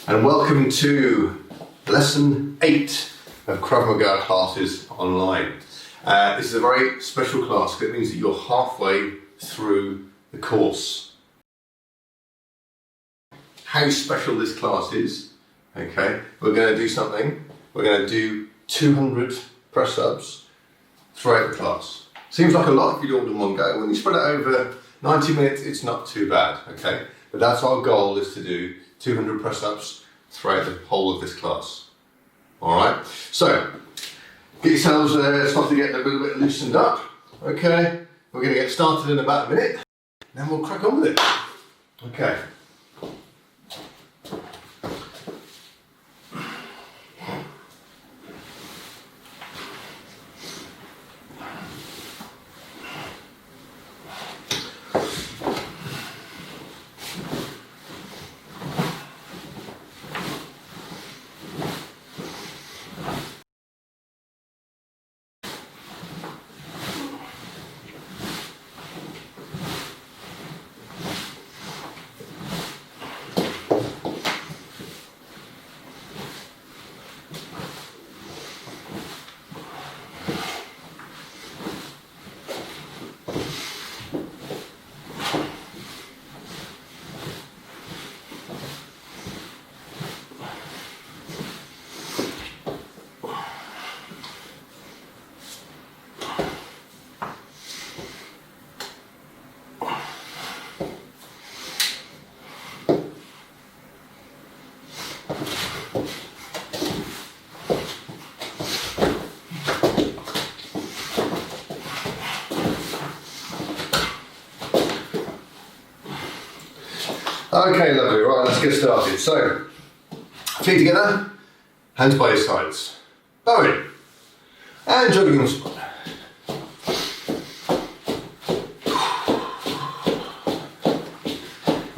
and welcome to lesson 8 of Krav Maga classes online. This is a very special class because it means that you're halfway through the course. How special this class is, okay, we're going to do something. We're going to do 200 press-ups throughout the class. Seems like a lot if you do it in one go. When you spread it over 90 minutes, it's not too bad, okay? But that's our goal, is to do 200 press-ups throughout the whole of this class. Alright, so get yourselves started to get a little bit loosened up, okay? We're going to get started in about a minute, then we'll crack on with it. Okay. Okay, lovely. Right, let's get started. So, feet together, hands by your sides. Bowing. And jogging on the spot.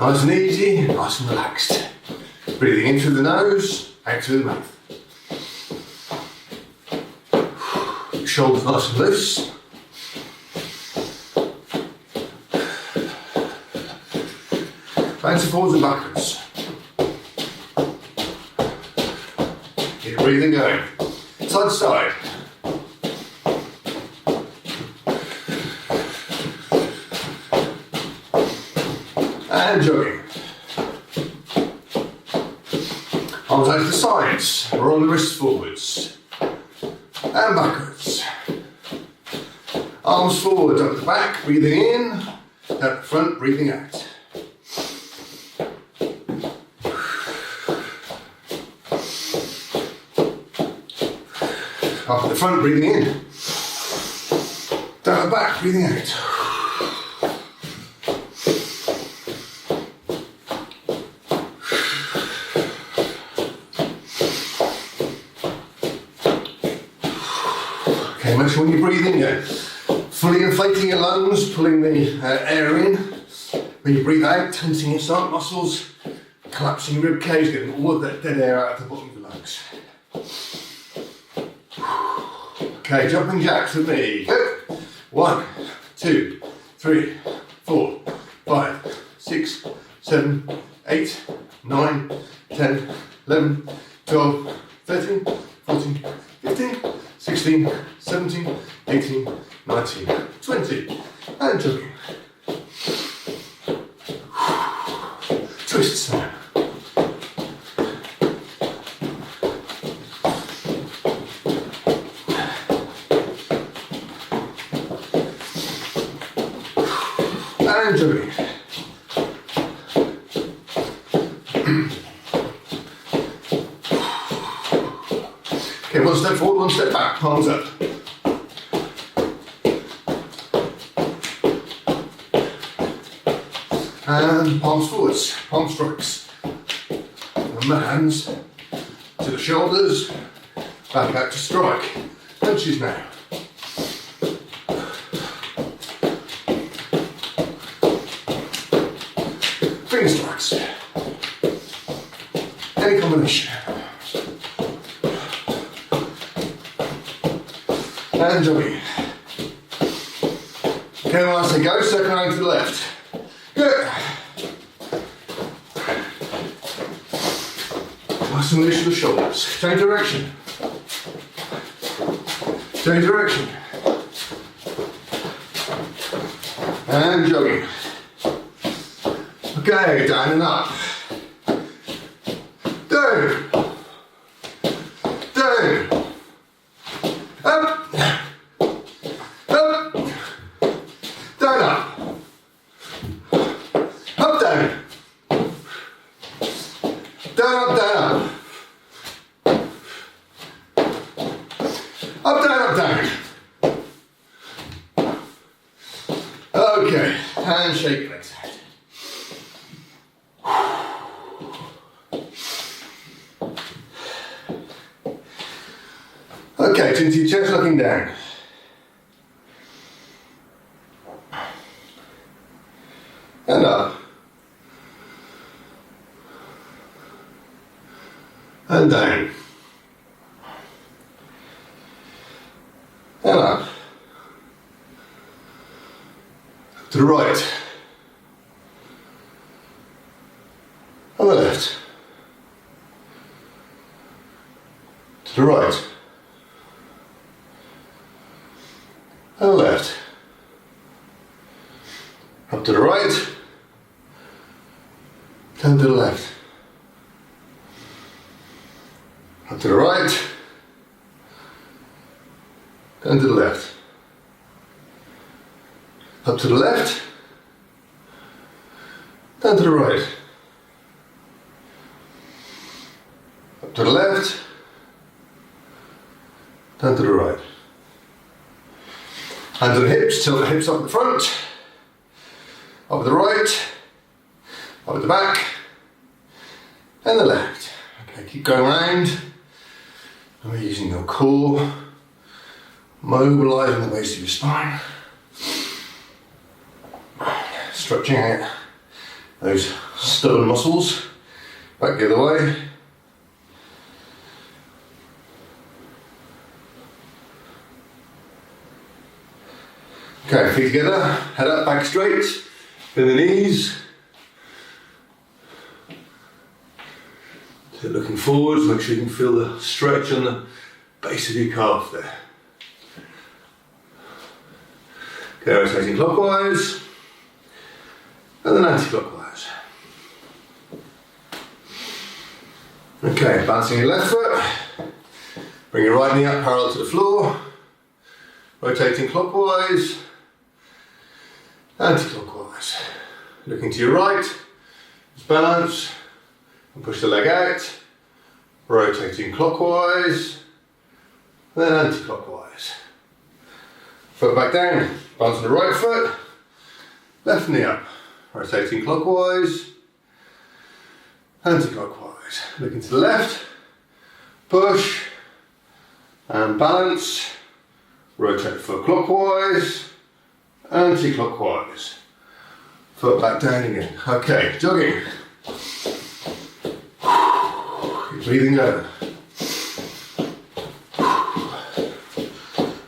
Nice and easy, nice and relaxed. Breathing in through the nose, out through the mouth. Shoulders nice and loose. Bouncing forwards and backwards. Keep breathing going. Side to side. And jogging. Arms out to the sides. Roll the wrists forwards. And backwards. Arms forward, up the back, breathing in. Out the front, breathing out. Up at the front, breathing in. Down the back, breathing out. Okay, make sure when you're breathing, you're fully inflating your lungs, pulling the air in. When you breathe out, tensing your stomach muscles, collapsing your rib cage, getting all of that dead air out of the bottom of your lungs. Okay, jumping jacks with me. Go. 1, 2, 3, 4, 5, 6, 7, 8, 9, 10, 11, 12, 13, 14, 15, 16, 17, 18, 19, 20. And jogging. Twists now. And jogging. Okay, one step forward, one step back, palms up. And palms forwards, palm strikes. And the hands to the shoulders, back out to strike. Punches now. Finger strikes. Any combination. And jogging. Okay, when I say go, second arm to the left. Good. Nice and loose with the shoulders. Change direction. Change direction. And jogging. Okay, down and up. Down. Down. Up. Up. Down, up. Up, down. Down, up, down, up. Up, down, up, down. Okay, and shake your legs out. Okay, chin to your chest, looking down. And up. And down. And up. To the right. And the left. To the right. And the left. Up to the right. And to the left. Up to the right. And to the left. Up to the left. And to the right. Up to the left. And to the right. Hands on the hips, tilt the hips up at the front. Up at the right. Up at the back. And the left. Okay, keep going around. And we're using your core. Mobilising the base of your spine. Stretching out those stubborn muscles. Back the other way. Okay, feet together, head up, back straight, bend the knees. So looking forwards, make sure you can feel the stretch on the base of your calf there. Okay, rotating clockwise, and then anti-clockwise. Okay, balancing your left foot, bring your right knee up parallel to the floor, rotating clockwise, anti-clockwise. Looking to your right, just balance, and push the leg out, rotating clockwise, then anti-clockwise. Foot back down, balance on the right foot, left knee up, rotating clockwise, anti-clockwise. Looking to the left, push, and balance, rotate foot clockwise, anti-clockwise. Foot back down again. Okay, jogging. Keep breathing over.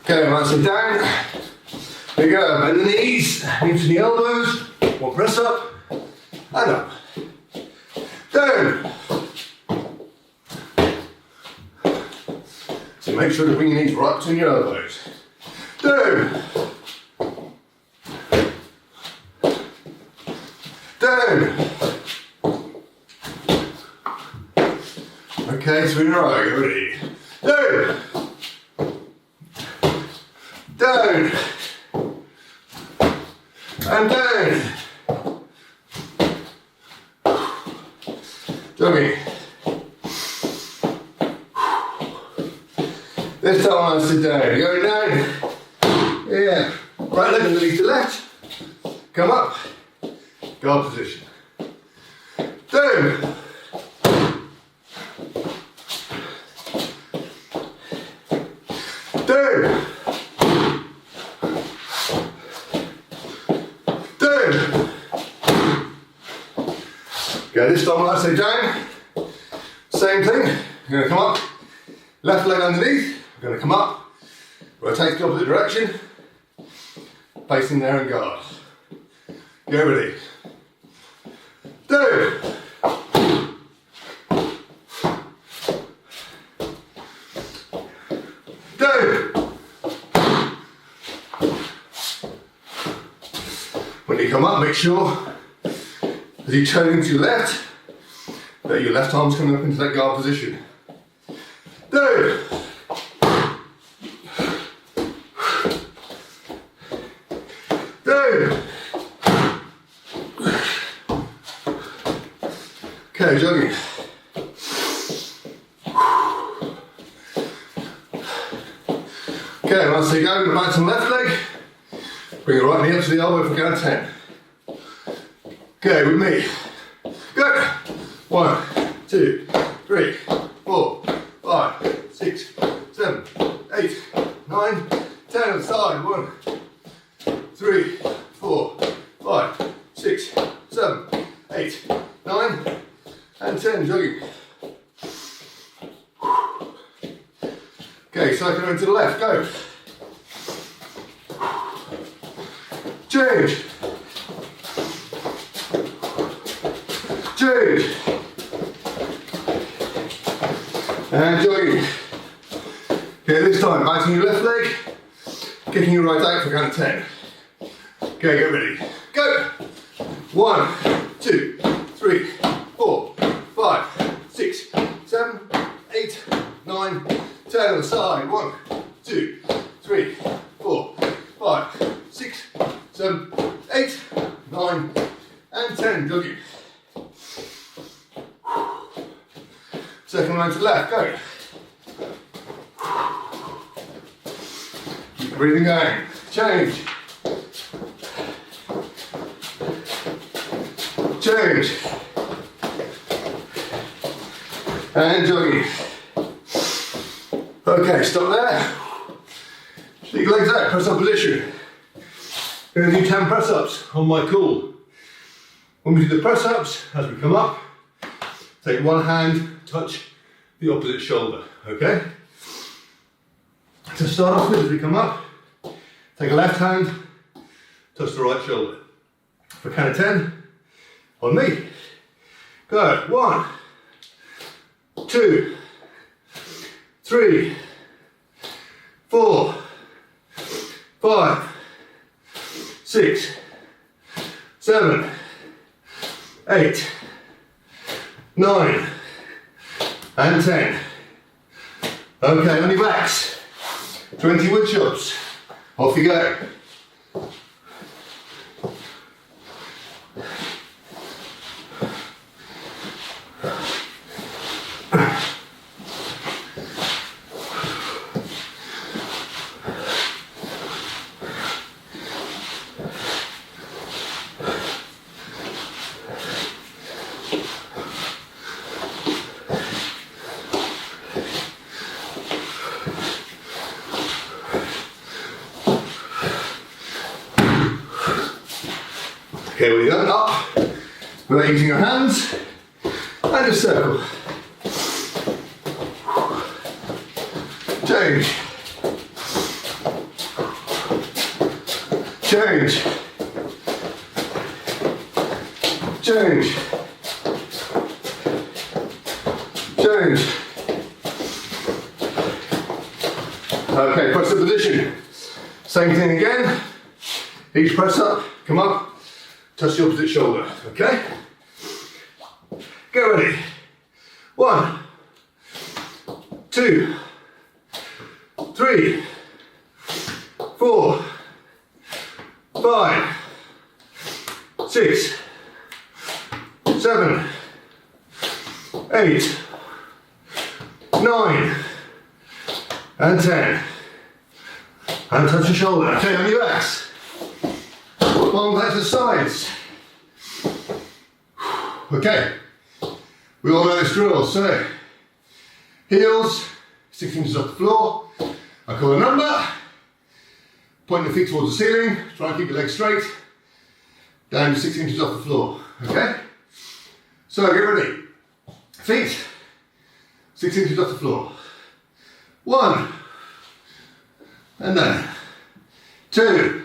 Okay, bouncing down. There you go, bend the knees, knees to the elbows. One press up, and up. Down. So make sure to bring your knees right between your elbows. Down. Down. Okay, 3 in a row, get ready. Down. Down. And down. Jogging. This time I sit down. Going down. Yeah. Right leg underneath the left. Come up. Guard position. Down. Down. Down. Okay, this time when I say down, same thing. You're going to come up, left leg underneath, you're going to come up, rotate the opposite direction, facing there and guard. Go ready. Down. When you come up, make sure as you turn into your left, that your left arm's coming up into that guard position. Down. Down. Okay, jogging. Okay, once you go, back to the left leg. Bring your right knee up to the elbow for count of 10. Okay, with me. Go. 1, 2, 3, 4, 5, 6, 7, 8, 9, 10 on the side. 1, 3, 4, 5, 6, 7, 8, 9, and 10. Jogging. Okay, cycle over to the left. Go. Change. Change. And jogging. Okay, this time, biting your left leg, kicking your right out for count of 10. Okay, get ready. Go! 1, 2, 3, 4, 5, 6, 7, 8, 9, 10 on the side. 1, 2, 3, 4, 5, 6, 7, 8, 9, and 10. Jogging. Second line to the left. Go. Keep breathing going. Change. Change. And jogging. Okay, stop there. Stick your legs out, press up position. Going to do 10 press ups on my cool. When we do the press ups, as we come up, take one hand, touch the opposite shoulder, okay? To start off with, as we come up, take a left hand, touch the right shoulder. For count of 10, on me. Go, 1, 2, 3, 4, 5, 6, 7, 8, 9, and 10. Okay, on your backs. 20 wood chops. Off you go. Okay, when you're done, up, without using your hands, and a circle. Change. Change. Change. Change. Okay, press the position. Same thing again. Each press up, come up. Touch the opposite shoulder, okay? Get ready. 1, 2, 3, 4, 5, 6, 7, 8, 9, and 10. And touch the shoulder. Okay, on your backs. Long back to the sides. Okay, we all know this drill. So, heels 6 inches off the floor. I call a number. Point the feet towards the ceiling. Try and keep your legs straight. Down to 6 inches off the floor. Okay. So get ready. Feet 6 inches off the floor. 1, and then 2.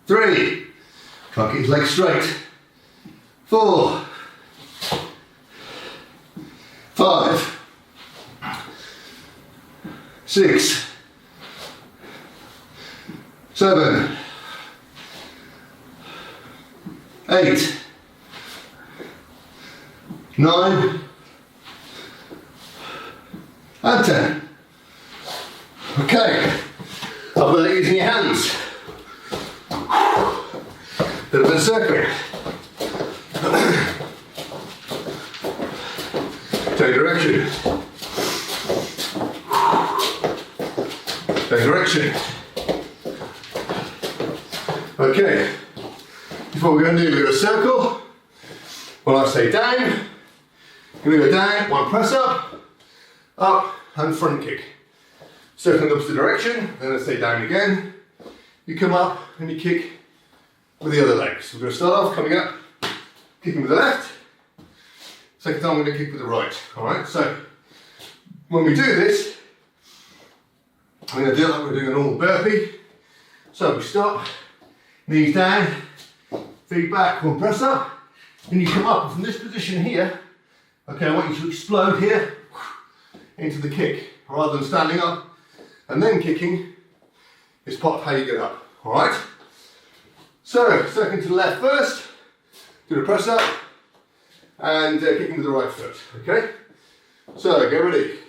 3, try and keep his legs straight. 4, 5, 6, 7, 8, 9, and 10. Okay, up with it using your hands. Little bit of circling. Change direction. Change direction. Okay, what we're going to do, we're going to circle. When I say down, you're going to go down, one press up, and front kick. Circling the opposite direction, then I say down again. You come up and you kick with the other leg. So we're going to start off coming up, kicking with the left. Second time we're going to kick with the right. Alright, so when we do this, I'm going to do it like we're doing a normal burpee. So we stop, knees down, feet back, one press up, and you come up. And from this position here, okay, I want you to explode here into the kick, rather than standing up and then kicking is part of how you get up. Alright? So, second to the left first, do the press up, and kicking with the right foot, okay? So, get ready,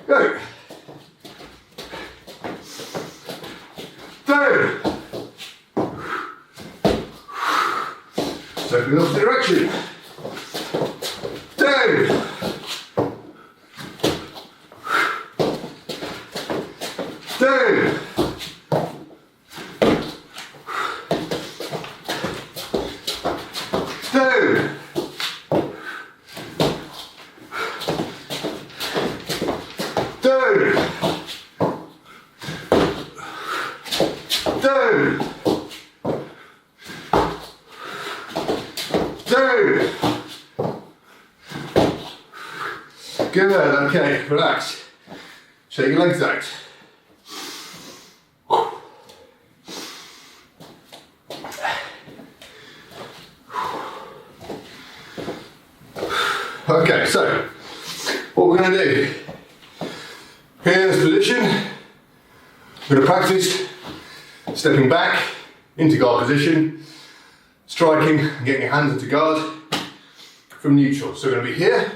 go! Down! Circling in the opposite direction, down! Down! Down! Down! Down! Down! Good, okay, relax. Shake your legs out. Okay, so what we're going to do here in this position, we're going to practice stepping back into guard position, striking and getting your hands into guard from neutral. So we're going to be here.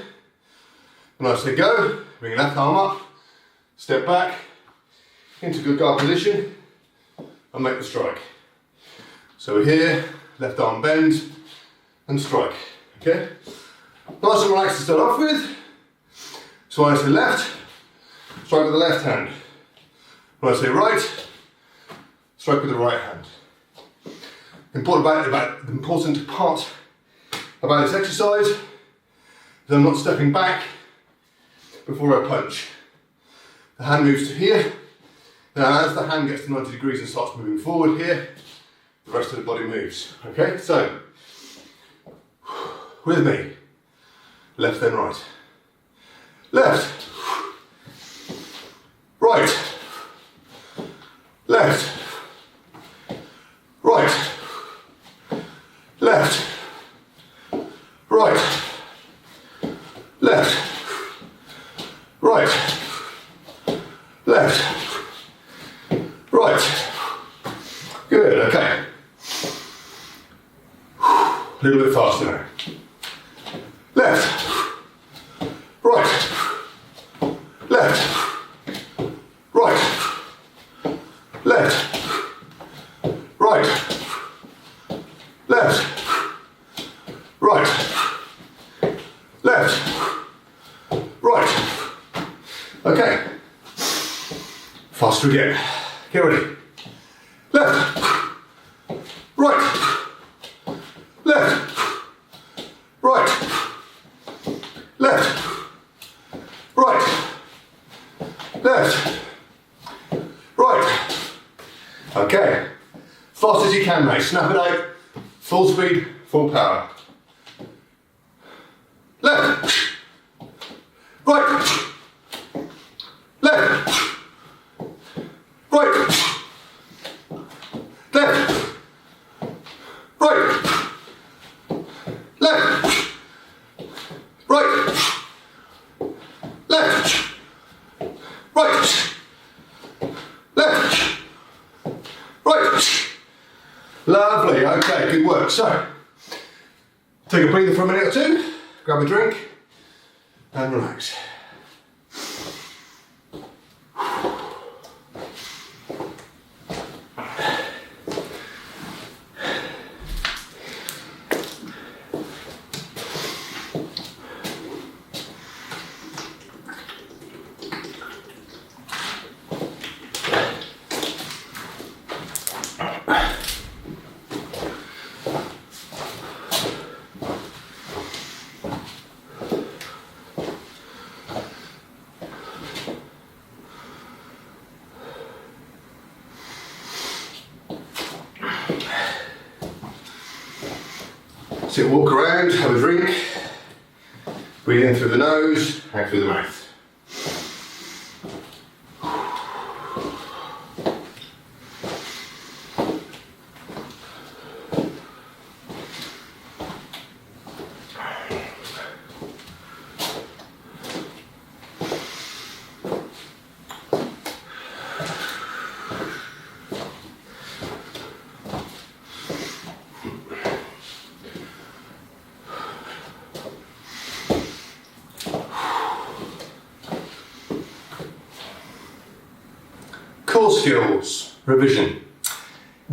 When I say go, bring your left arm up, step back into good guard position and make the strike. So we're here, left arm bends and strike. Okay? Nice and relaxed to start off with. So when I say left, strike with the left hand. When I say right, strike with the right hand. The important part about this exercise is I'm not stepping back before I punch. The hand moves to here. Now as the hand gets to 90 degrees and starts moving forward here, the rest of the body moves. Okay, so with me. Left then right. Left. Right. Left. Right. Left. Right. Left. Right. Left. Right. Good, okay. A little bit faster now. Left. Right. Left. Right. Left. Right. Left. Right. Left. Right. Okay. Faster again. Get ready. Left. Right. Left. Right. Left. Right. Left. Right. Okay. Fast as you can, mate. Snap it out. Full speed, full power. Left. Right. Left. Right. Left. Right. Left. Right. Left. Right. Left. Lovely, okay, good work. So, take a breather for a minute or two, grab a drink, and relax. So walk around, have a drink, breathe in through the nose, out through the mouth. Core skills, revision.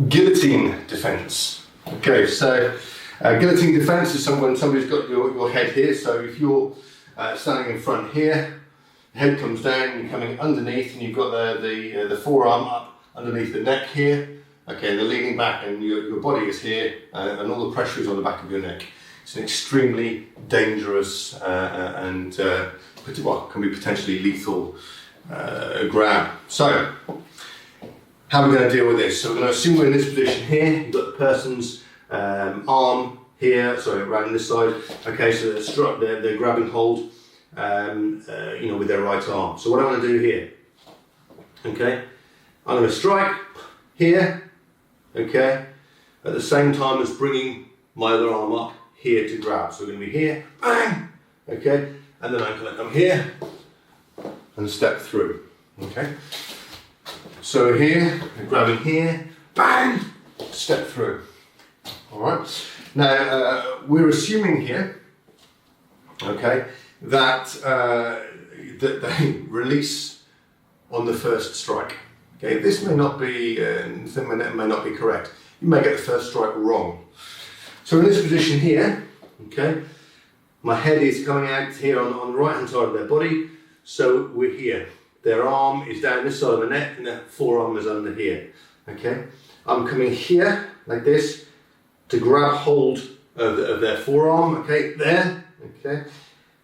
Guillotine defense. Okay, so guillotine defense is when somebody's got your head here. So if you're standing in front here, the head comes down, you're coming underneath, and you've got the forearm up underneath the neck here. Okay, they're leaning back, and your body is here, and all the pressure is on the back of your neck. It's an extremely dangerous and can be potentially lethal grab. So, how are we going to deal with this? So we're going to assume we're in this position here. You've got the person's arm here, sorry, around this side. Okay, so they're grabbing hold, with their right arm. So what I'm going to do here, okay, I'm going to strike here, okay, at the same time as bringing my other arm up here to grab. So we're going to be here, bang, okay, and then I'm going to come here and step through, okay. So here, grabbing here, bang, step through. All right. Now we're assuming here, okay, that that they release on the first strike. Okay, this may not be may not be correct. You may get the first strike wrong. So in this position here, okay, my head is coming out here on the right hand side of their body. So we're here. Their arm is down this side of the neck and their forearm is under here. Okay, I'm coming here like this to grab hold of their forearm. Okay, there. Okay,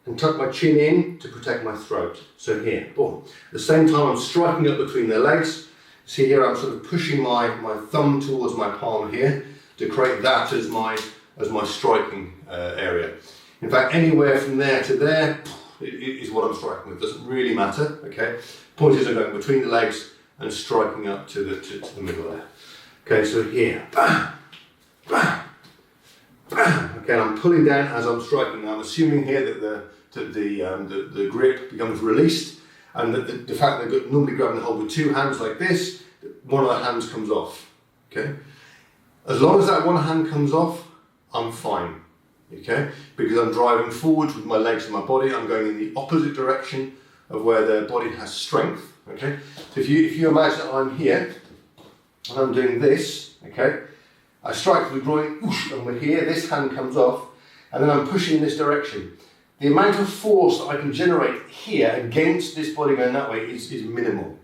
and tuck my chin in to protect my throat. So here, boom. At the same time, I'm striking up between their legs. See here, I'm sort of pushing my thumb towards my palm here to create that as my striking area. In fact, anywhere from there to there is what I'm striking with. Doesn't really matter. Okay, point is I'm going between the legs and striking up to the middle there. Okay, so here, bam, bam, bam. Okay, and I'm pulling down as I'm striking. I'm assuming here that the grip becomes released, and that the fact that they're normally grabbing the hold with two hands like this, one of the hands comes off. Okay, as long as that one hand comes off, I'm fine. Okay, because I'm driving forwards with my legs and my body. I'm going in the opposite direction of where their body has strength. Okay, so if you imagine that I'm here and I'm doing this, okay, I strike the groin, whoosh, and we're here. This hand comes off, and then I'm pushing in this direction. The amount of force that I can generate here against this body going that way is minimal.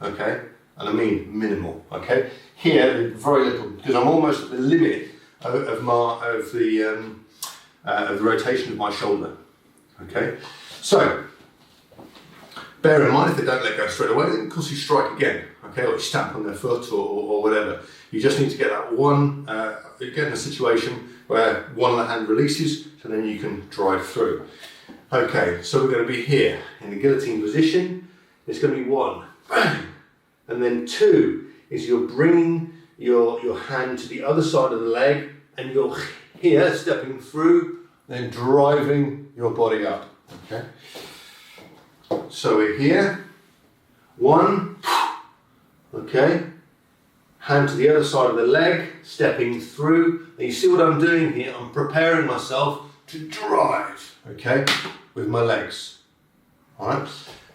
Okay, and I mean minimal. Okay, here very little because I'm almost at the limit of the rotation of my shoulder. Okay, so bear in mind if they don't let go straight away, then of course you strike again. Okay, or you stamp on their foot or whatever. You just need to get that one, get in a situation where one of the hand releases, so then you can drive through. Okay, so we're going to be here in the guillotine position. It's going to be one, bang, and then two is you're bringing your hand to the other side of the leg, and you're here stepping through, then driving your body up. Okay, so we're here, one, okay, hand to the other side of the leg, stepping through. And you see what I'm doing here? I'm preparing myself to drive, okay, with my legs. All right.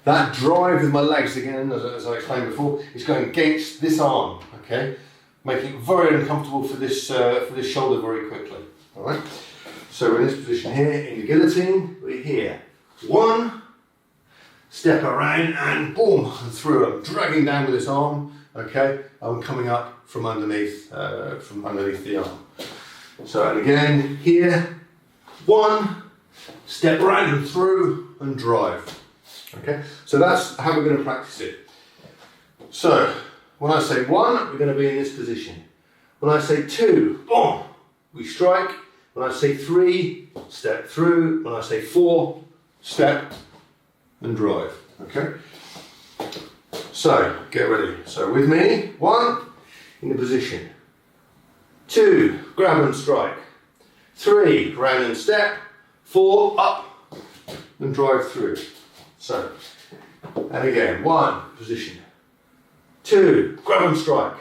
That drive with my legs, again, as I explained before, is going against this arm, okay, making it very uncomfortable for this shoulder very quickly. All right. So we're in this position here in the guillotine. We're here. One, step around and boom, and through. I'm dragging down with this arm. Okay, I'm coming up from underneath the arm. So, and again here. One, step around and through and drive. Okay, so that's how we're going to practice it. So, when I say one, we're going to be in this position. When I say two, boom, we strike. When I say three, step through. When I say four, step and drive. Okay, so get ready. So with me, one, in the position. Two, grab and strike. Three, round and step. Four, up and drive through. So, and again, one, position. Two, grab and strike.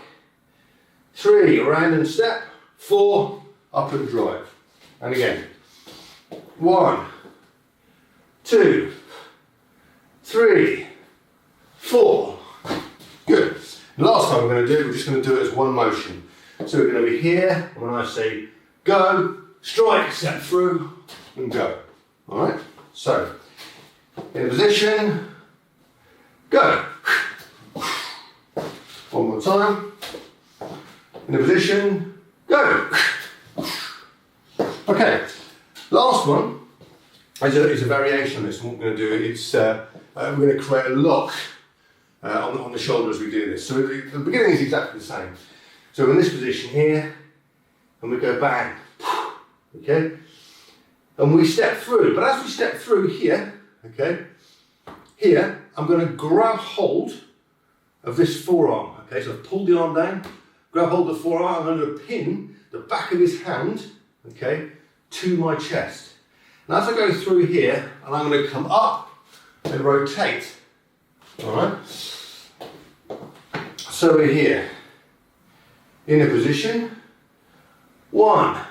Three, round and step. Four, up and drive. And again, one, two, three, four. Good. The last time we're going to do it, we're just going to do it as one motion. So we're going to be here, when I say go, strike, step through, and go. All right? So, in a position, go. One more time. In a position, go. Okay, last one is a variation on this. And what we're going to do is we're going to create a lock on the shoulder as we do this. So the beginning is exactly the same. So in this position here, and we go bang, okay, and we step through. But as we step through here, okay, here I'm going to grab hold of this forearm. Okay, so I've pulled the arm down, grab hold of the forearm. I'm going to pin the back of his hand, okay, to my chest. And as I go through here, and I'm going to come up and rotate. All right. So we're here in a position. One.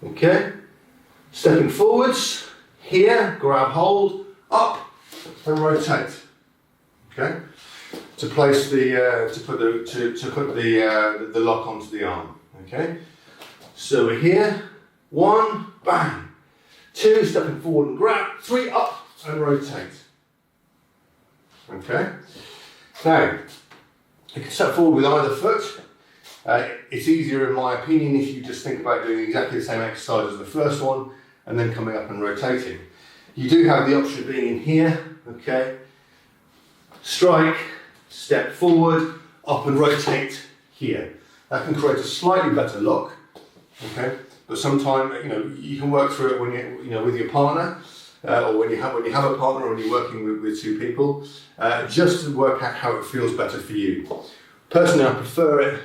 Okay. Stepping forwards. Here, grab hold, up, and rotate. Okay. To place the to put the lock onto the arm. Okay. So we're here. One, bang. Two, stepping forward and grab. Three, up and rotate. Okay. Now, you can step forward with either foot. It's easier, in my opinion, if you just think about doing exactly the same exercise as the first one and then coming up and rotating. You do have the option of being in here. Okay. Strike, step forward, up and rotate here. That can create a slightly better lock. Okay, but sometimes you can work through it when with your partner, or when you have a partner, or when you're working with two people, just to work out how it feels better for you. Personally, I prefer it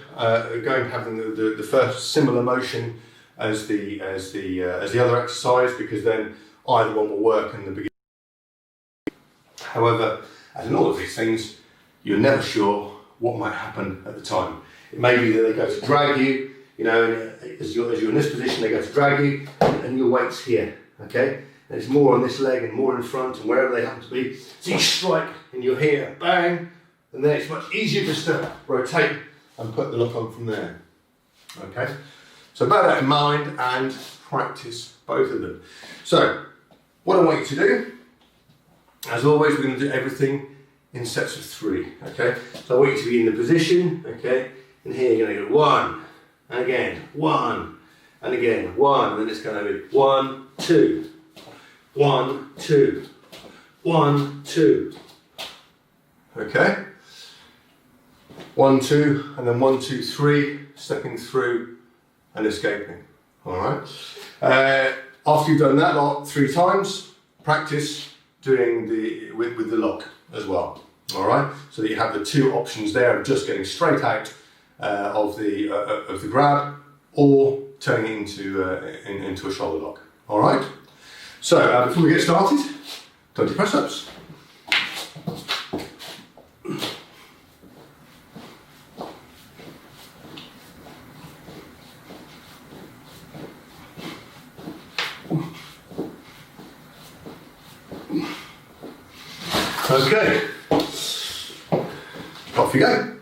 having the first similar motion as the other exercise, because then either one will work in the beginning. However, as in all of these things, you're never sure what might happen at the time. It may be that they go to drag you. As you're in this position, they go to drag you, and your weight's here, okay? And it's more on this leg and more in front and wherever they happen to be. So you strike, and you're here, bang, and then it's much easier just to rotate and put the lock on from there, okay? So bear that in mind and practice both of them. So, what I want you to do, as always, we're going to do everything in sets of 3, okay? So I want you to be in the position, okay? And here you're going to go 1, and again, 1, and again, 1, and then it's going to be 1, 2, 1, 2, 1, 2. Okay? 1, 2, and then 1, 2, 3, stepping through and escaping. Alright? After you've done that lot 3 times, practice doing with the lock as well. Alright? So that you have the 2 options there of just getting straight out of the grab, or turning it into a shoulder lock. All right. So before we get started, 20 press-ups. Okay, off you go.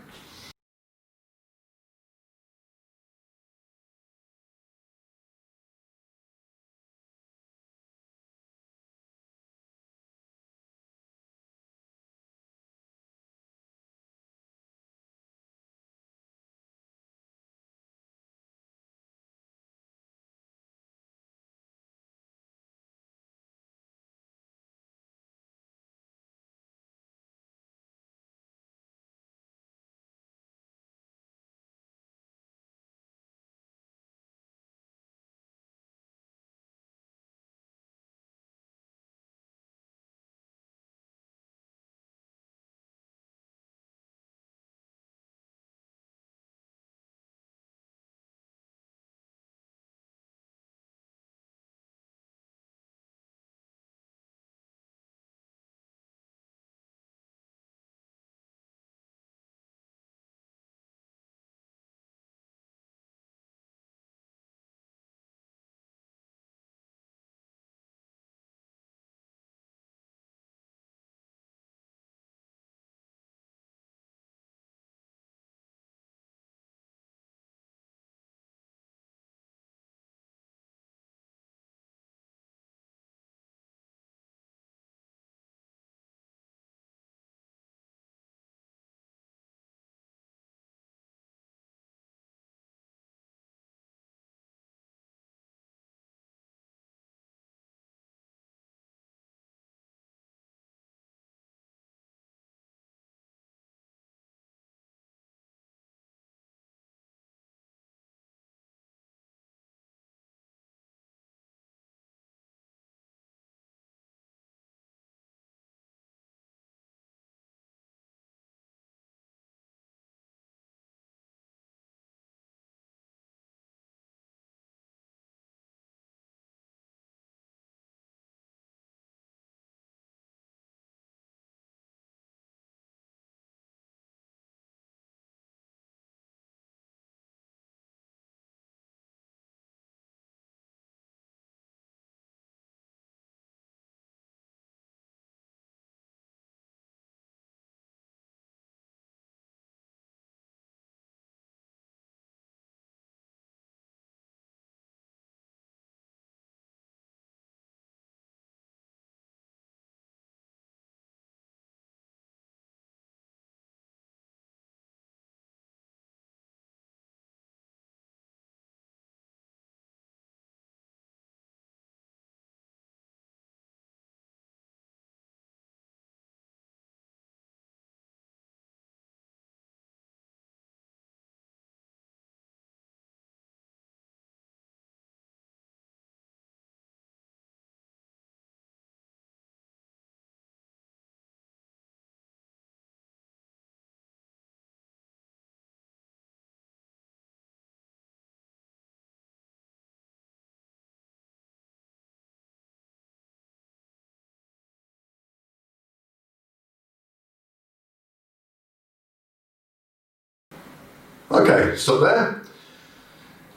Okay, stop there.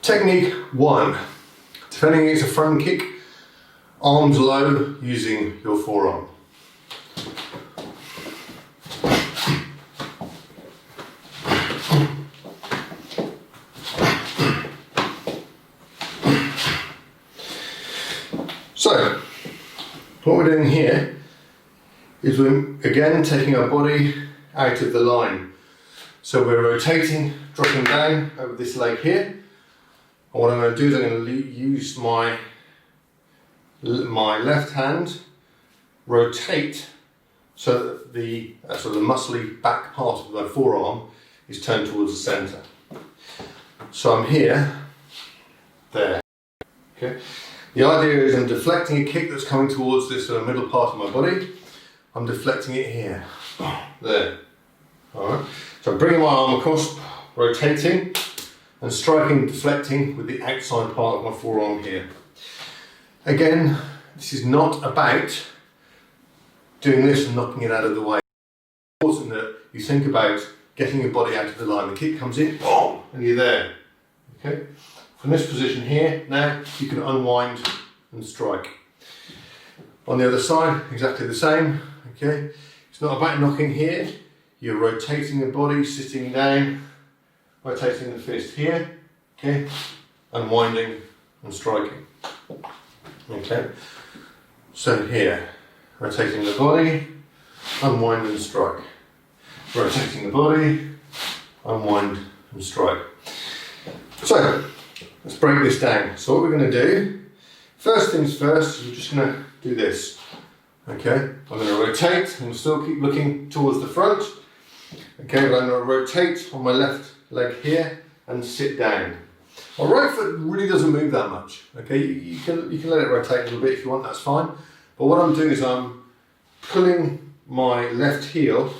Technique 1. Defending against a front kick, arms low using your forearm. So, what we're doing here is we're again taking our body out of the line. So we're rotating, dropping down over this leg here. And what I'm going to do is I'm going to use my left hand, rotate so that the sort of the muscly back part of my forearm is turned towards the centre. So I'm here, there. Okay. The idea is I'm deflecting a kick that's coming towards this sort of middle part of my body. I'm deflecting it here, there. All right. So I'm bringing my arm across, rotating and striking, deflecting with the outside part of my forearm here. Again, this is not about doing this and knocking it out of the way. It's important that you think about getting your body out of the line. The kick comes in, boom, and you're there. Okay. From this position here, now you can unwind and strike. On the other side, exactly the same. Okay. It's not about knocking here. You're rotating the body, sitting down, rotating the fist here, okay, unwinding and striking. Okay, so here, rotating the body, unwind and strike. Rotating the body, unwind and strike. So, let's break this down. So what we're going to do, first things first, we're just going to do this. Okay, I'm going to rotate and still keep looking towards the front. Okay, but I'm going to rotate on my left leg here and sit down. My right foot really doesn't move that much. Okay, you can let it rotate a little bit if you want, that's fine. But what I'm doing is I'm pulling my left heel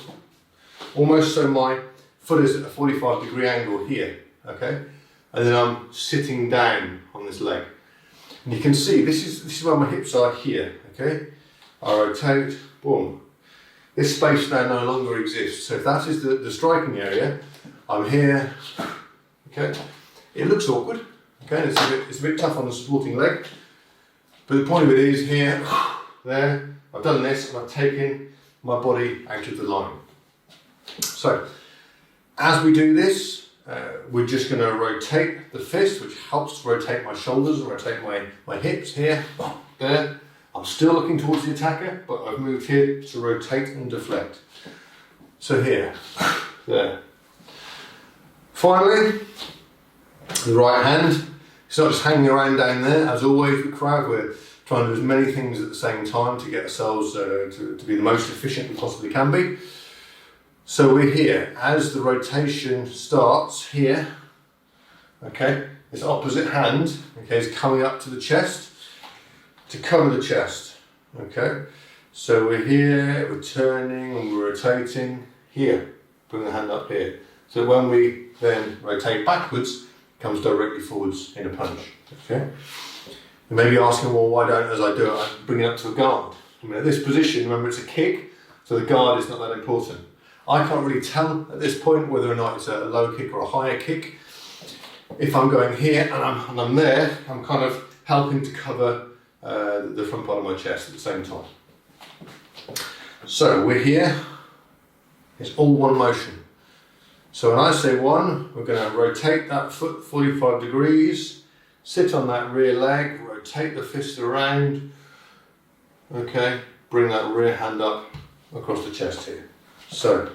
almost so my foot is at a 45-degree angle here. Okay, and then I'm sitting down on this leg. And you can see this is where my hips are here. Okay, I rotate, boom. This space now no longer exists. So if that is the striking area, I'm here. Okay, it looks awkward. Okay, it's a bit tough on the supporting leg. But the point of it is here, there. I've done this and I've taken my body out of the line. So as we do this, we're just going to rotate the fist, which helps rotate my shoulders and rotate my hips here, there. I'm still looking towards the attacker, but I've moved here to rotate and deflect. So here, there. Finally, the right hand. It's not just hanging around down there. As always with Krav, we're trying to do as many things at the same time to get ourselves to be the most efficient we possibly can be. So we're here. As the rotation starts here, okay, this opposite hand, okay, is coming up to the chest to cover the chest. Okay, so we're here, we're turning and we're rotating here. Bring the hand up here. So when we then rotate backwards, it comes directly forwards in a punch. Okay. You may be asking, well, why don't, as I do it, I bring it up to a guard? I mean, at this position, remember it's a kick, so the guard is not that important. I can't really tell at this point whether or not it's a low kick or a higher kick. If I'm going here and I'm there, I'm kind of helping to cover the front part of my chest at the same time. So we're here, it's all one motion. So when I say one, we're going to rotate that foot 45 degrees, sit on that rear leg, rotate the fist around, okay, bring that rear hand up across the chest here. So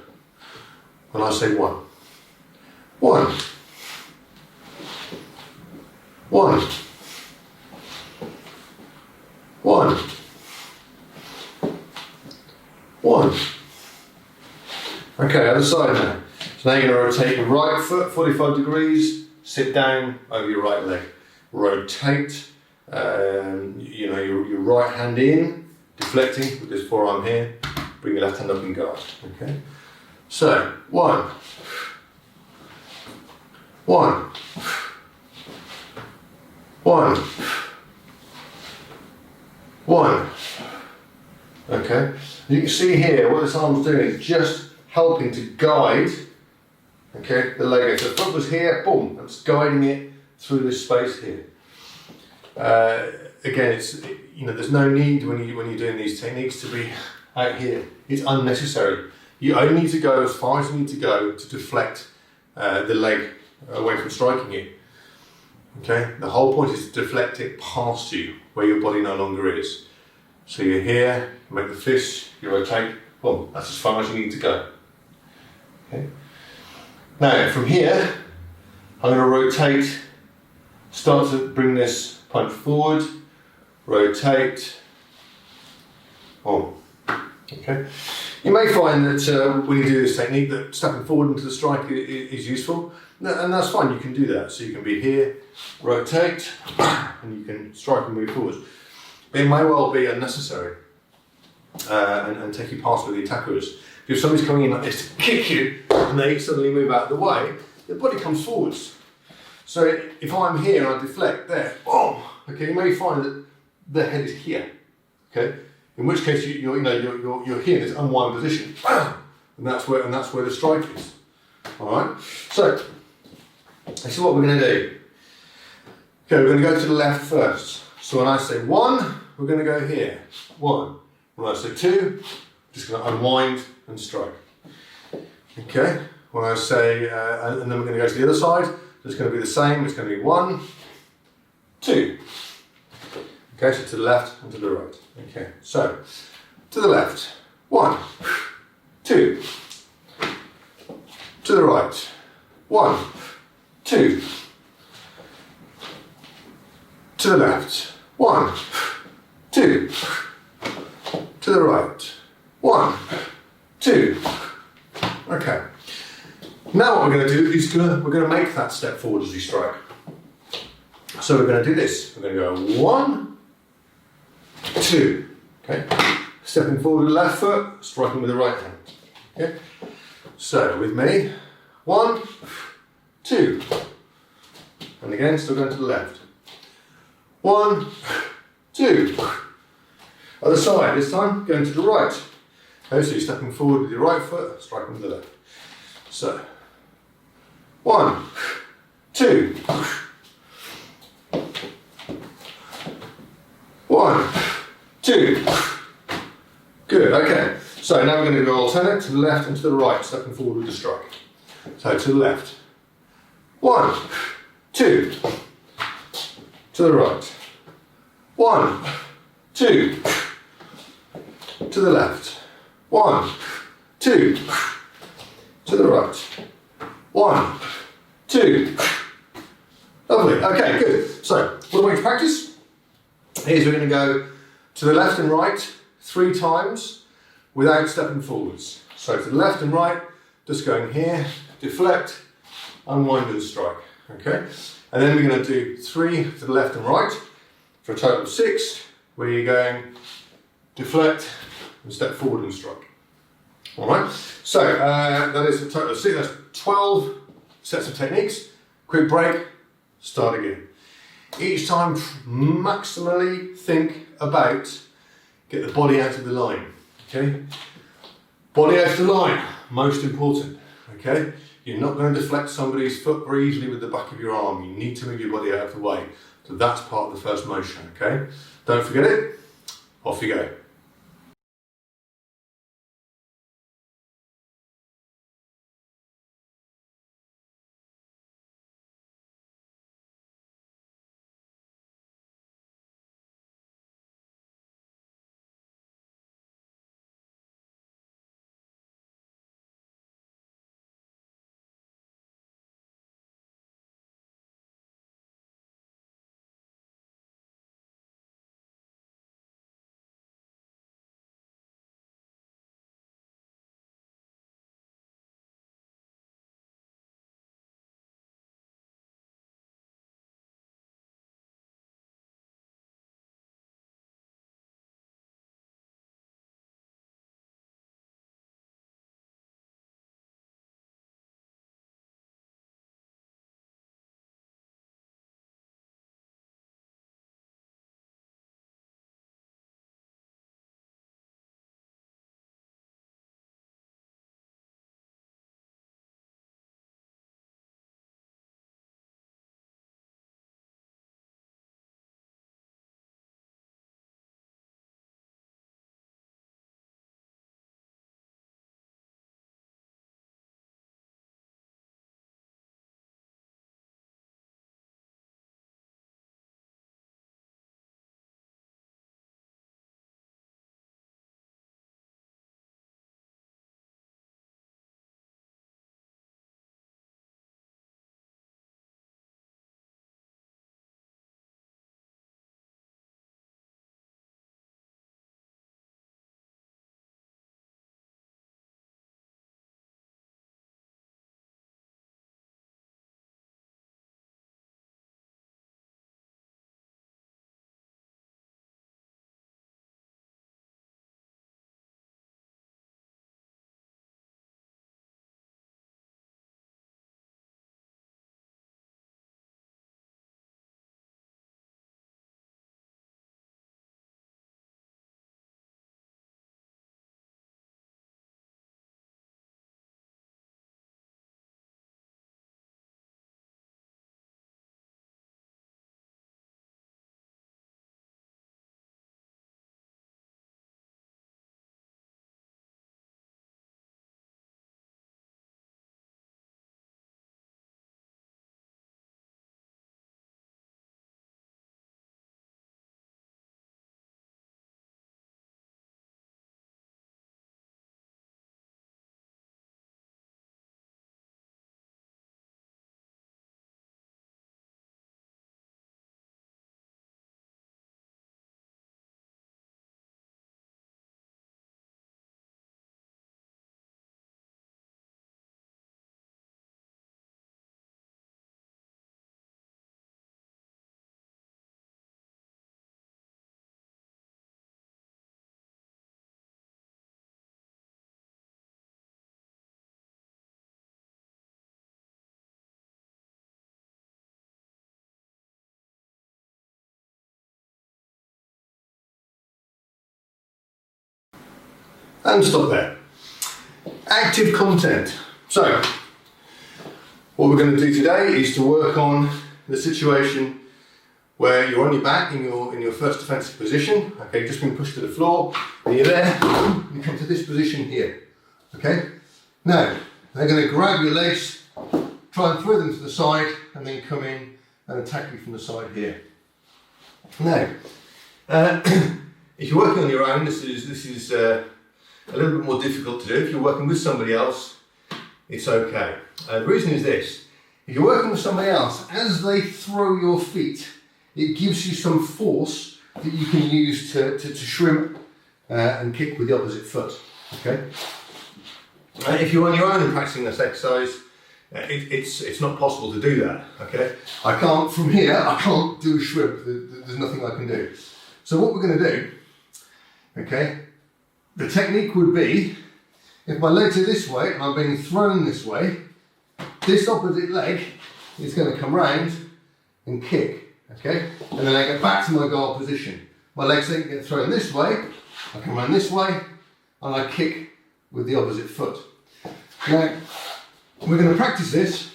when I say one, one, one, one, one. Okay, other side now. So now you're going to rotate your right foot 45 degrees, sit down over your right leg. Rotate, your right hand in, deflecting with this forearm here. Bring your left hand up in guard. Okay. So one, one, one, one. Okay. You can see here what this arm's doing is just helping to guide. Okay, the leg. So the foot was here, boom, that's guiding it through this space here. Again, there's no need when you're doing these techniques to be out here. It's unnecessary. You only need to go as far as you need to go to deflect the leg away from striking you. Okay, the whole point is to deflect it past you where your body no longer is. So you're here, you make the fist, you rotate, boom, that's as far as you need to go. Okay. Now from here, I'm going to rotate, start to bring this punch forward, rotate, boom. Okay. You may find that when you do this technique that stepping forward into the strike is useful, and that's fine, you can do that. So you can be here, rotate, and you can strike and move forward. But it may well be unnecessary and take you past where the attacker is. If somebody's coming in like this to kick you and they suddenly move out of the way, the body comes forwards. So if I'm here and I deflect there, boom, okay, you may find that the head is here, okay? In which case you're here in this unwind position, and that's where the strike is. All right. So this is what we're going to do. Okay, we're going to go to the left first. So when I say one, we're going to go here. One. When I say two, Just going to unwind and strike. Okay, when I say, and then we're going to go to the other side, it's going to be the same. It's going to be 1, 2. Okay, so to the left and to the right. Okay, so to the left, 1, 2. To the right, 1, 2. To the left, 1, 2. To the right, 1, 2. Okay. Now what we're going to do is we're going to make that step forward as we strike. So we're going to do this. We're going to go 1, 2. Okay. Stepping forward with the left foot, striking with the right hand. Okay. So with me, 1, 2. And again, still going to the left. 1, 2. Other side, this time going to the right. Okay, so you're stepping forward with your right foot, striking with the left. So, 1, 2. 1, 2. Good, okay. So now we're going to go alternate to the left and to the right, stepping forward with the strike. So to the left. 1, 2. To the right. 1, 2. To the left. 1, 2. To the right. 1, 2. Lovely. Okay, good. So, what are we going to practice? Here's we're going to go to the left and right 3 times without stepping forwards. So to the left and right, just going here, deflect, unwind and strike. Okay? And then we're going to do 3 to the left and right for a total of 6, where you're going deflect and step forward and strike. Alright, so that is a total of 6, that's 12 sets of techniques. Quick break, start again. Each time maximally think about, get the body out of the line, okay? Body out of the line, most important, okay? You're not going to deflect somebody's foot very easily with the back of your arm. You need to move your body out of the way. So that's part of the first motion, okay? Don't forget it, off you go. And stop there. Active content. So, what we're going to do today is to work on the situation where you're on your back in your first defensive position. Okay, you've just been pushed to the floor, and you're there, you come to this position here. Okay? Now, they're going to grab your legs, try and throw them to the side, and then come in and attack you from the side here. Now, if you're working on your own, this is a little bit more difficult to do. If you're working with somebody else, it's okay. The reason is this: if you're working with somebody else, as they throw your feet, it gives you some force that you can use to shrimp and kick with the opposite foot. Okay. If you're on your own and practicing this exercise, it's not possible to do that. Okay. I can't from here. I can't do a shrimp. There's nothing I can do. So what we're going to do, okay, the technique would be, if my legs are this way and I'm being thrown this way, this opposite leg is going to come round and kick. Okay, and then I get back to my guard position. My legs then get thrown this way, I come around this way, and I kick with the opposite foot. Now, we're going to practice this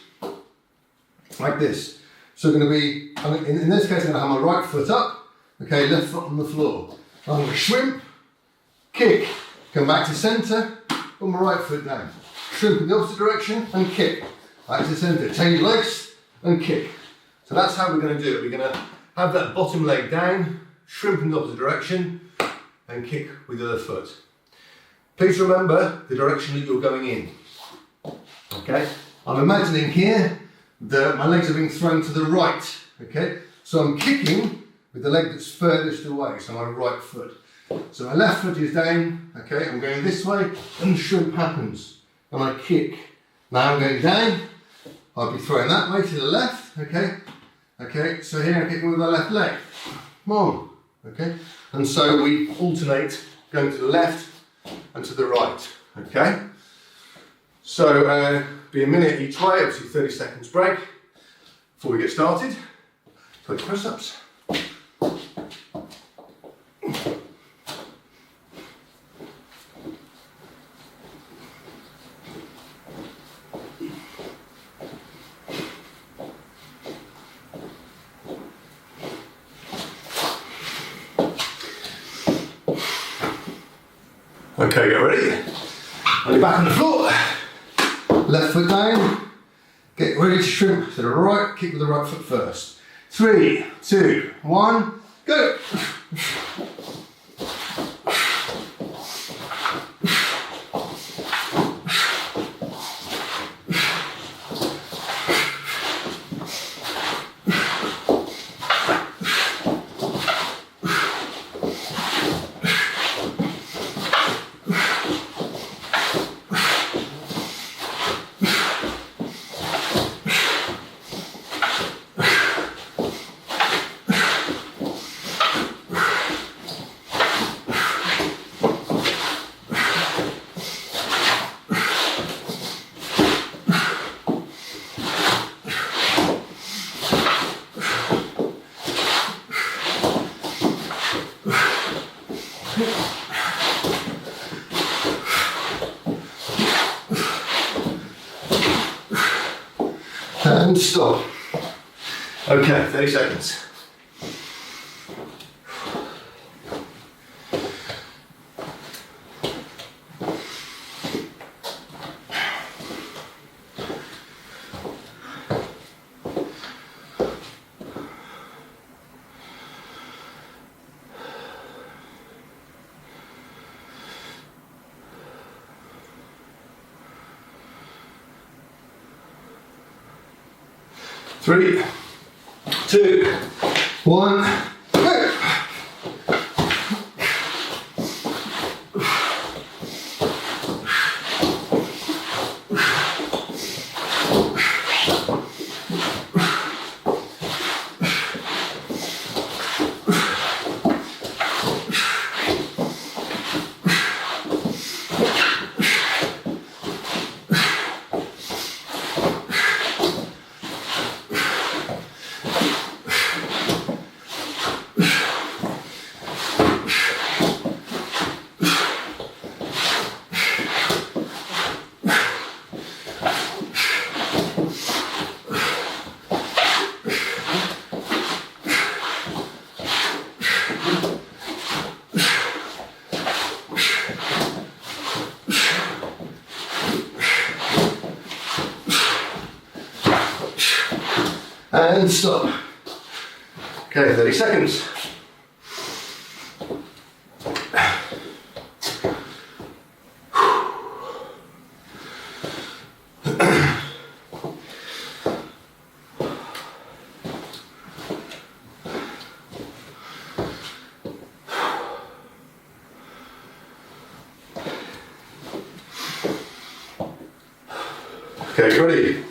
like this. So we're going to be, in this case, I'm going to have my right foot up, okay, left foot on the floor. I'm going to shrimp, kick, come back to centre, put my right foot down. Shrimp in the opposite direction and kick. Back to centre, change legs and kick. So that's how we're going to do it. We're going to have that bottom leg down, shrimp in the opposite direction, and kick with the other foot. Please remember the direction that you're going in. Okay? I'm imagining here that my legs are being thrown to the right. Okay? So I'm kicking with the leg that's furthest away, so my right foot. So my left foot is down, okay? I'm going this way, and shrimp happens. And I kick. Now I'm going down. I'll be throwing that way to the left, okay? Okay, so here I'm kicking with my left leg. Come on, okay? And so we alternate going to the left and to the right, okay? So be a minute each way, obviously 30 seconds break before we get started. 20 press-ups. Okay, get ready. On your back on the floor. Left foot down. Get ready to shrimp to the right. Kick with the right foot first. 3, 2, 1, go. And stop. Okay, 30 seconds. Three, 2, 1, go! And stop. Okay, 30 seconds. Okay, ready?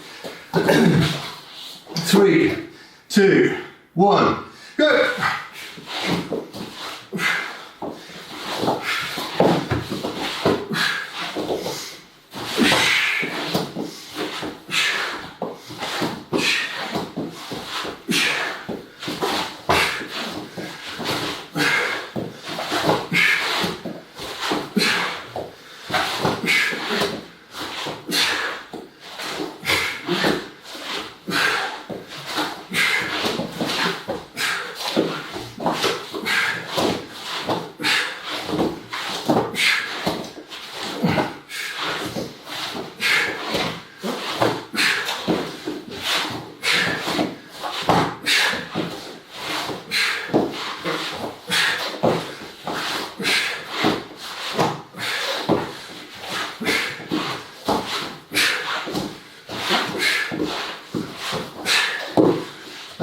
3, 2, 1, go!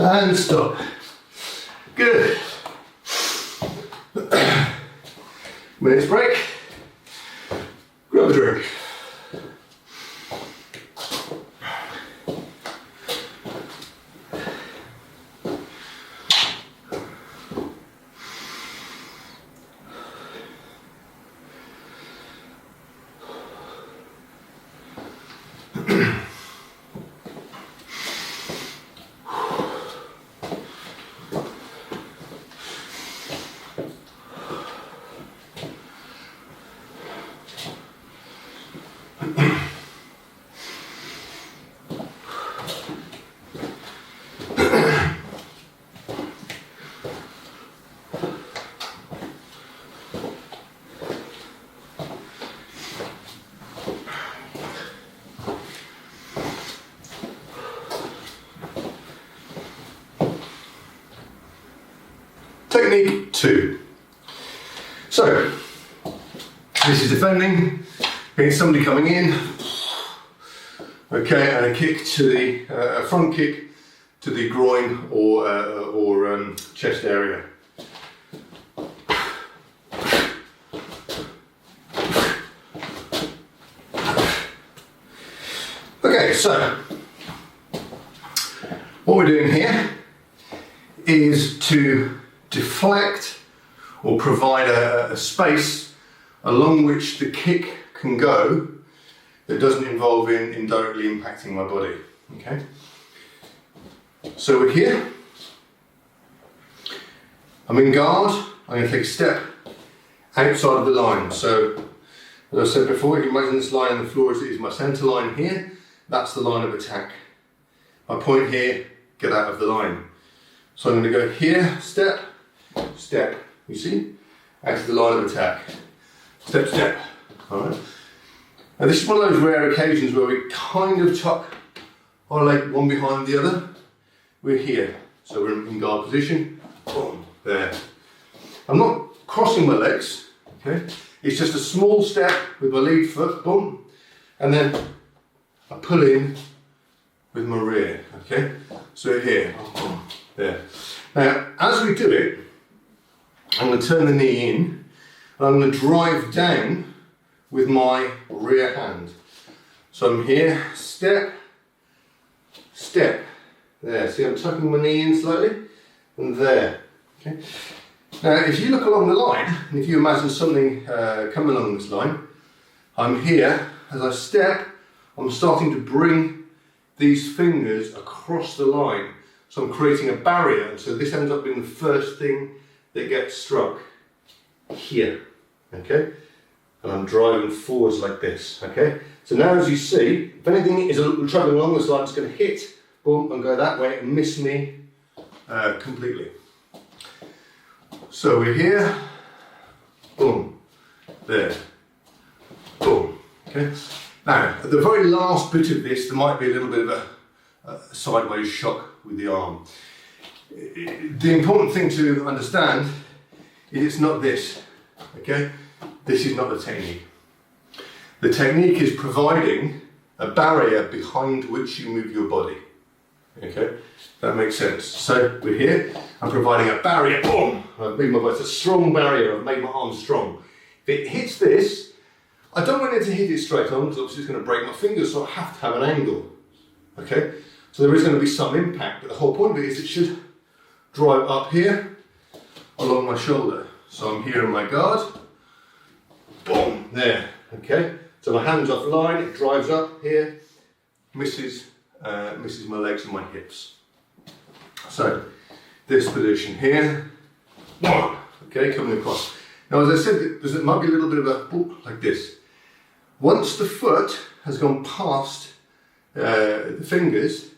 And stop. Good. Minutes break. Grab a drink. Technique 2. So, this is defending against somebody coming in. Okay, and a kick to the a front kick to the groin or chest area. Okay, so what we're doing here is to deflect or provide a space along which the kick can go that doesn't involve in directly impacting my body. Okay, so we're here, I'm in guard, I'm going to take a step outside of the line. So as I said before, if you imagine this line on the floor is my centre line here, that's the line of attack. My point here, get out of the line. So I'm going to go here, step, step, you see, out to the line of attack. Step, step, all right. Now this is one of those rare occasions where we kind of tuck our leg one behind the other. We're here, so we're in guard position, boom, there. I'm not crossing my legs, okay? It's just a small step with my lead foot, boom, and then I pull in with my rear, okay? So here, boom, there. Now, as we do it, I'm going to turn the knee in, and I'm going to drive down with my rear hand. So I'm here, step, step. There, see I'm tucking my knee in slightly, and there. Okay. Now if you look along the line, and if you imagine something coming along this line, I'm here, as I step, I'm starting to bring these fingers across the line. So I'm creating a barrier, and so this ends up being the first thing that gets struck here, okay? And I'm driving forwards like this, okay? So now as you see, if anything is travelling along this line, it's going to hit, boom, and go that way and miss me completely. So we're here, boom, there, boom, okay? Now, at the very last bit of this, there might be a little bit of a sideways shock with the arm. The important thing to understand is it's not this, okay? This is not the technique. The technique is providing a barrier behind which you move your body, okay? That makes sense. So we're here, I'm providing a barrier, boom! I've made my body, it's a strong barrier, I've made my arm strong. If it hits this, I don't want it to hit it straight on because obviously it's going to break my fingers, so I have to have an angle, okay? So there is going to be some impact, but the whole point of it is it should drive up here along my shoulder. So I'm here in my guard, boom, there, okay? So my hand's off line, it drives up here, misses my legs and my hips. So this position here, okay, coming across. Now as I said, there might be a little bit of a boop like this. Once the foot has gone past the fingers,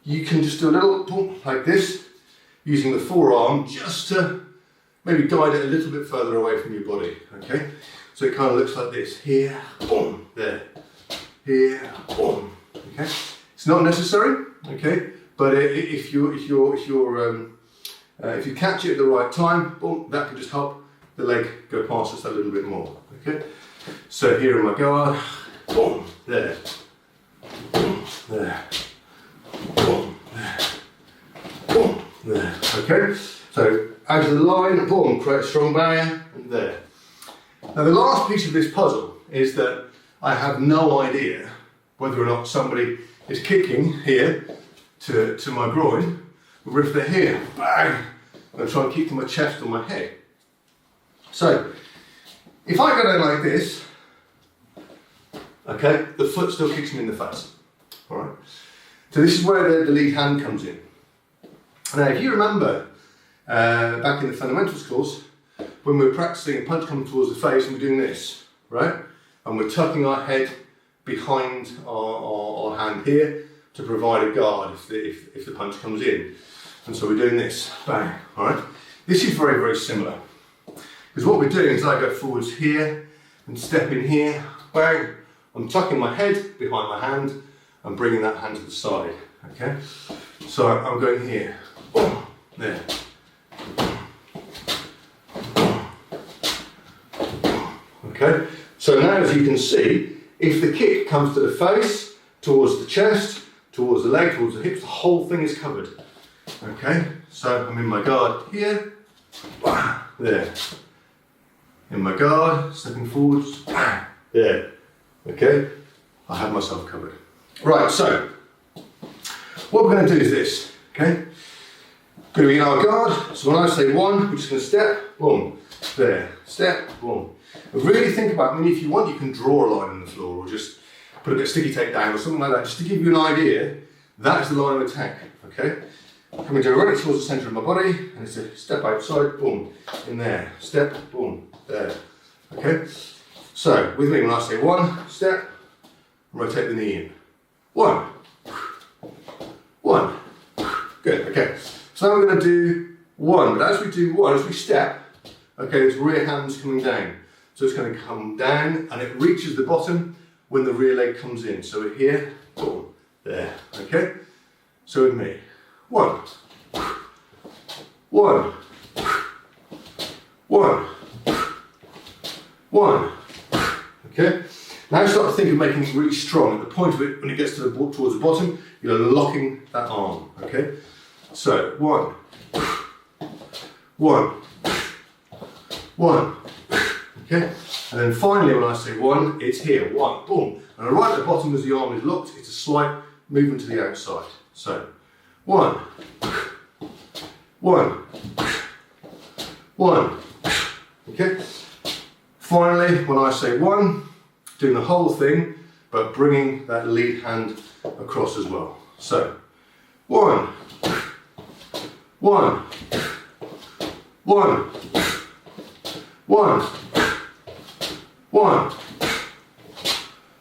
you can just do a little boop like this, using the forearm just to maybe guide it a little bit further away from your body, okay? So it kind of looks like this, here, boom, there, here, boom, okay? It's not necessary, okay? But if you catch it at the right time, boom, that can just help the leg go past us a little bit more, okay? So here in my guard, boom, there, boom, there, boom, there, boom, there, okay? So out of the line, boom, create a strong barrier, and there. Now the last piece of this puzzle is that I have no idea whether or not somebody is kicking here to my groin, or if they're here, bang, I'm going to try and kick to my chest or my head. So, if I go down like this, okay, the foot still kicks me in the face, alright? So this is where the lead hand comes in. Now if you remember, back in the fundamentals course, when we're practicing a punch coming towards the face and we're doing this, right? And we're tucking our head behind our hand here to provide a guard if the punch comes in. And so we're doing this, bang, all right? This is very, very similar. Because what we're doing is I go forwards here and step in here, bang, I'm tucking my head behind my hand and bringing that hand to the side, okay? So I'm going here, boom, there. Okay, so now as you can see, if the kick comes to the face, towards the chest, towards the leg, towards the hips, the whole thing is covered. Okay, so I'm in my guard here, there. In my guard, stepping forwards, there. Okay, I have myself covered. Right, so what we're going to do is this, okay? Going to be in our guard, so when I say one, we're just going to step, boom, there, step, boom. Really think about, I mean, if you want, you can draw a line on the floor or just put a bit of sticky tape down or something like that, just to give you an idea. That's the line of attack, okay? Coming directly towards the centre of my body, and it's a step outside, boom, in there, step, boom, there, okay? So, with me when I say one, step, rotate the knee in. One, good, okay. So now we're going to do one, but as we do one, as we step, okay, this rear hand's coming down. So it's going to come down and it reaches the bottom when the rear leg comes in. So we're here, boom, there, okay? So with me, one, okay? Now start to think of making it really strong. At the point of it, when it gets to towards the bottom, you're locking that arm, okay? So, one, okay? And then finally when I say one, it's here, one, boom. And right at the bottom as the arm is locked, it's a slight movement to the outside. So, one, okay? Finally, when I say one, doing the whole thing, but bringing that lead hand across as well. So, one,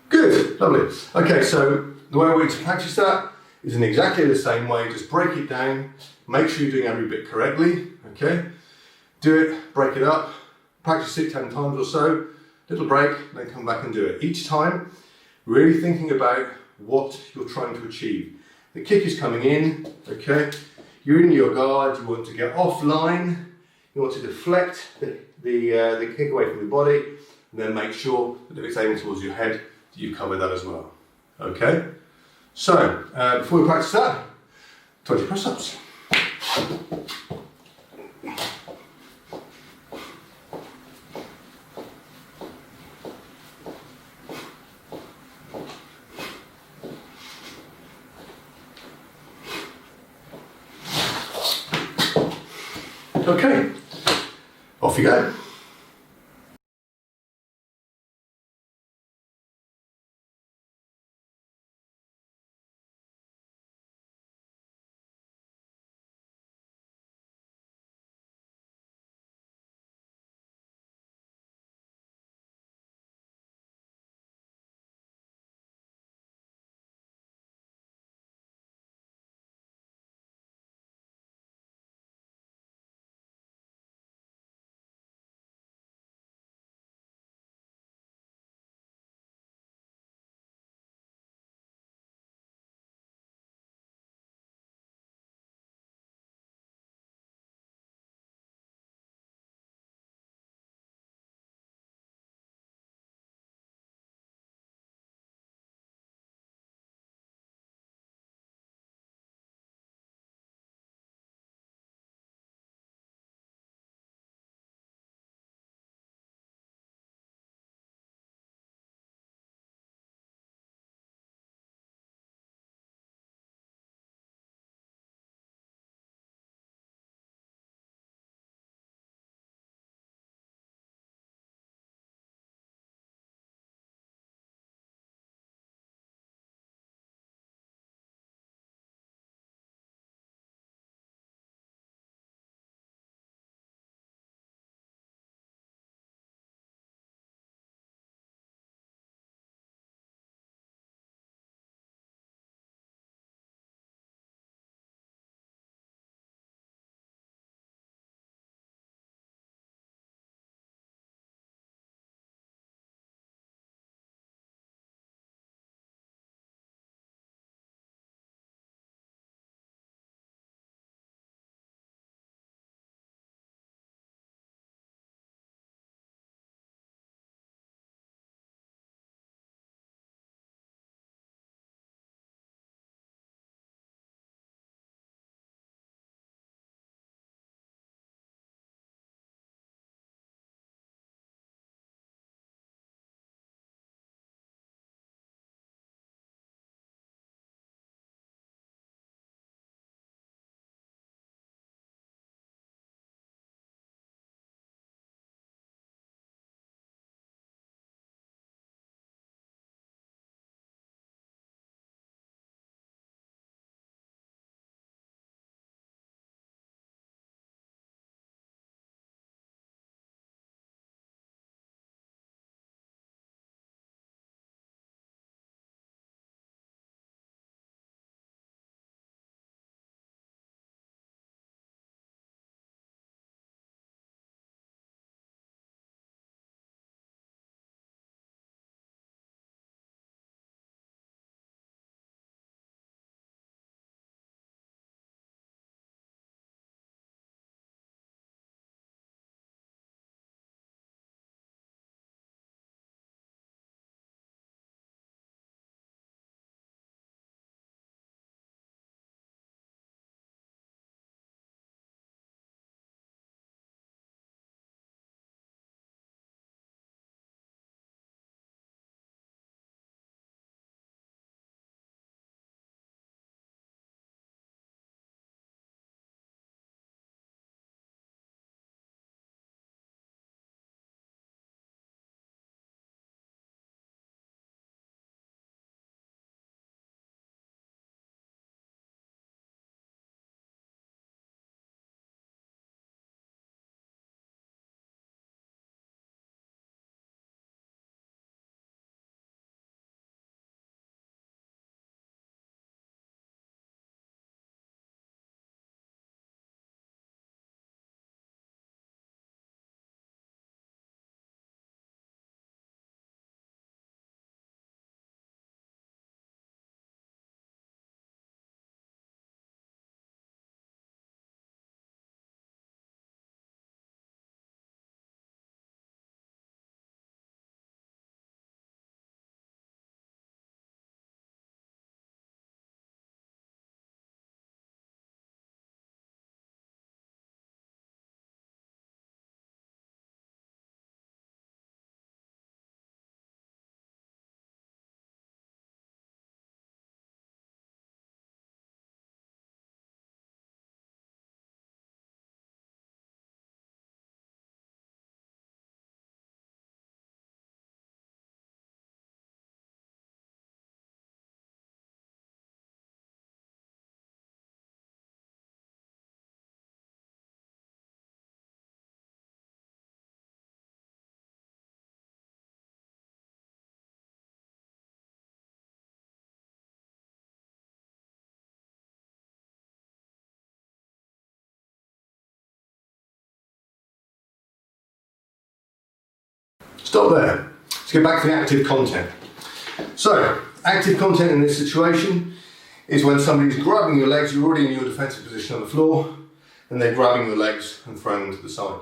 good, lovely. Okay, so the way we're going to practice that is in exactly the same way. Just break it down, make sure you're doing every bit correctly, okay? Do it, break it up, practice it 10 times or so, little break, then come back and do it. Each time, really thinking about what you're trying to achieve. The kick is coming in, okay? You're in your guard, you want to get offline, you want to deflect the kick away from your body, and then make sure that if it's aiming towards your head, that you cover that as well, okay? So, before we practice that, 20 press-ups. Okay, off you go. Stop there. Let's get back to the active content. So, active content in this situation is when somebody's grabbing your legs, you're already in your defensive position on the floor, and they're grabbing your legs and throwing them to the side.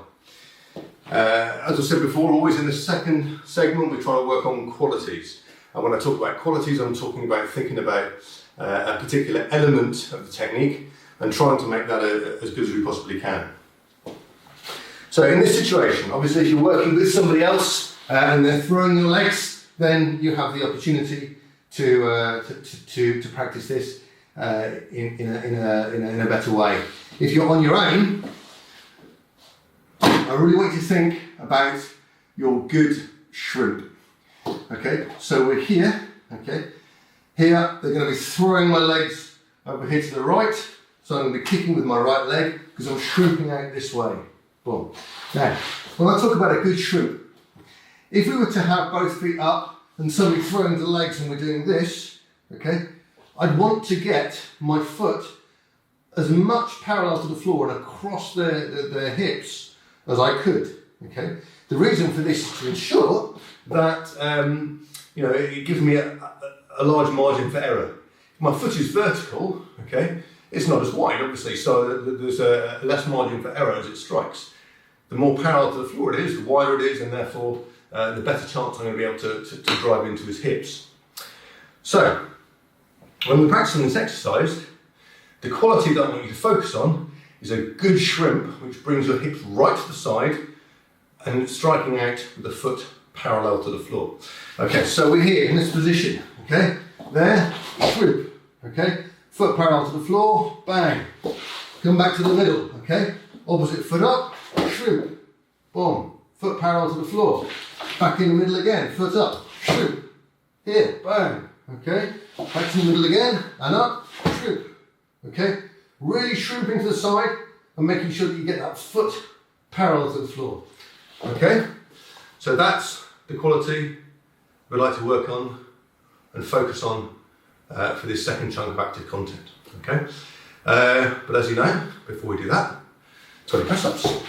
As I said before, always in the second segment, we try to work on qualities. And when I talk about qualities, I'm talking about thinking about a particular element of the technique and trying to make that as good as we possibly can. So in this situation, obviously if you're working with somebody else and they're throwing your legs, then you have the opportunity to practice this in a better way. If you're on your own, I really want you to think about your good shrimp. Okay, so we're here, okay, here they're going to be throwing my legs over here to the right, so I'm going to be kicking with my right leg because I'm shrimping out this way. Boom. Now, when I talk about a good shrimp, if we were to have both feet up and somebody throwing the legs and we're doing this, okay, I'd want to get my foot as much parallel to the floor and across their hips as I could, okay. The reason for this is to ensure that it gives me a large margin for error. If my foot is vertical, okay, it's not as wide, obviously, so there's a less margin for error as it strikes. The more parallel to the floor it is, the wider it is, and therefore the better chance I'm going to be able to drive into his hips. So, when we're practicing this exercise, the quality that I want you to focus on is a good shrimp, which brings your hips right to the side and striking out with the foot parallel to the floor. Okay, so we're here in this position, okay? There, shrimp, okay? Foot parallel to the floor, bang. Come back to the middle, okay? Opposite foot up, shrimp, boom. Foot parallel to the floor. Back in the middle again, foot up, shrimp. Here, bang, okay? Back to the middle again, and up, shrimp, okay? Really shrimping to the side and making sure that you get that foot parallel to the floor. Okay, so that's the quality we'd like to work on and focus on for this second chunk of active content. Okay, but as you know, before we do that, 20 press-ups.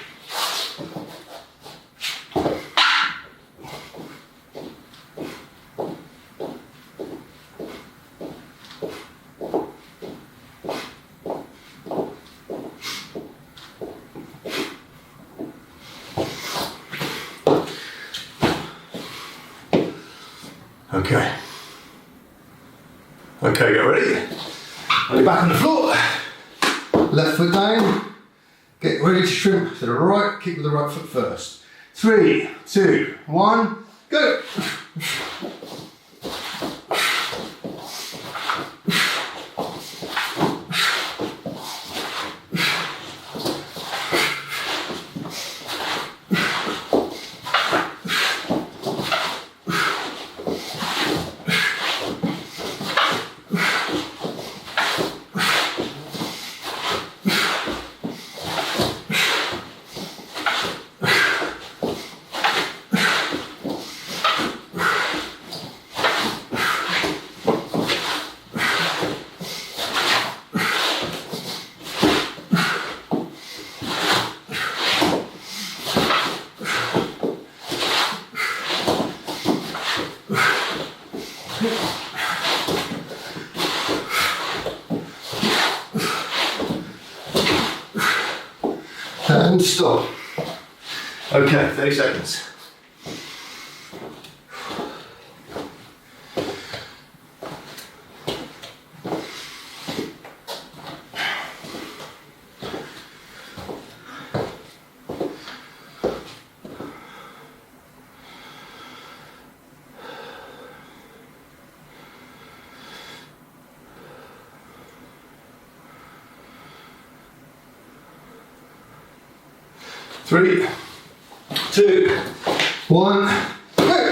Okay, get ready. On your back on the floor. Left foot down. Get ready to shrimp to the right. Kick with the right foot first. 3, 2, 1, go. And stop. Okay, 30 seconds. Three, 2, 1, go!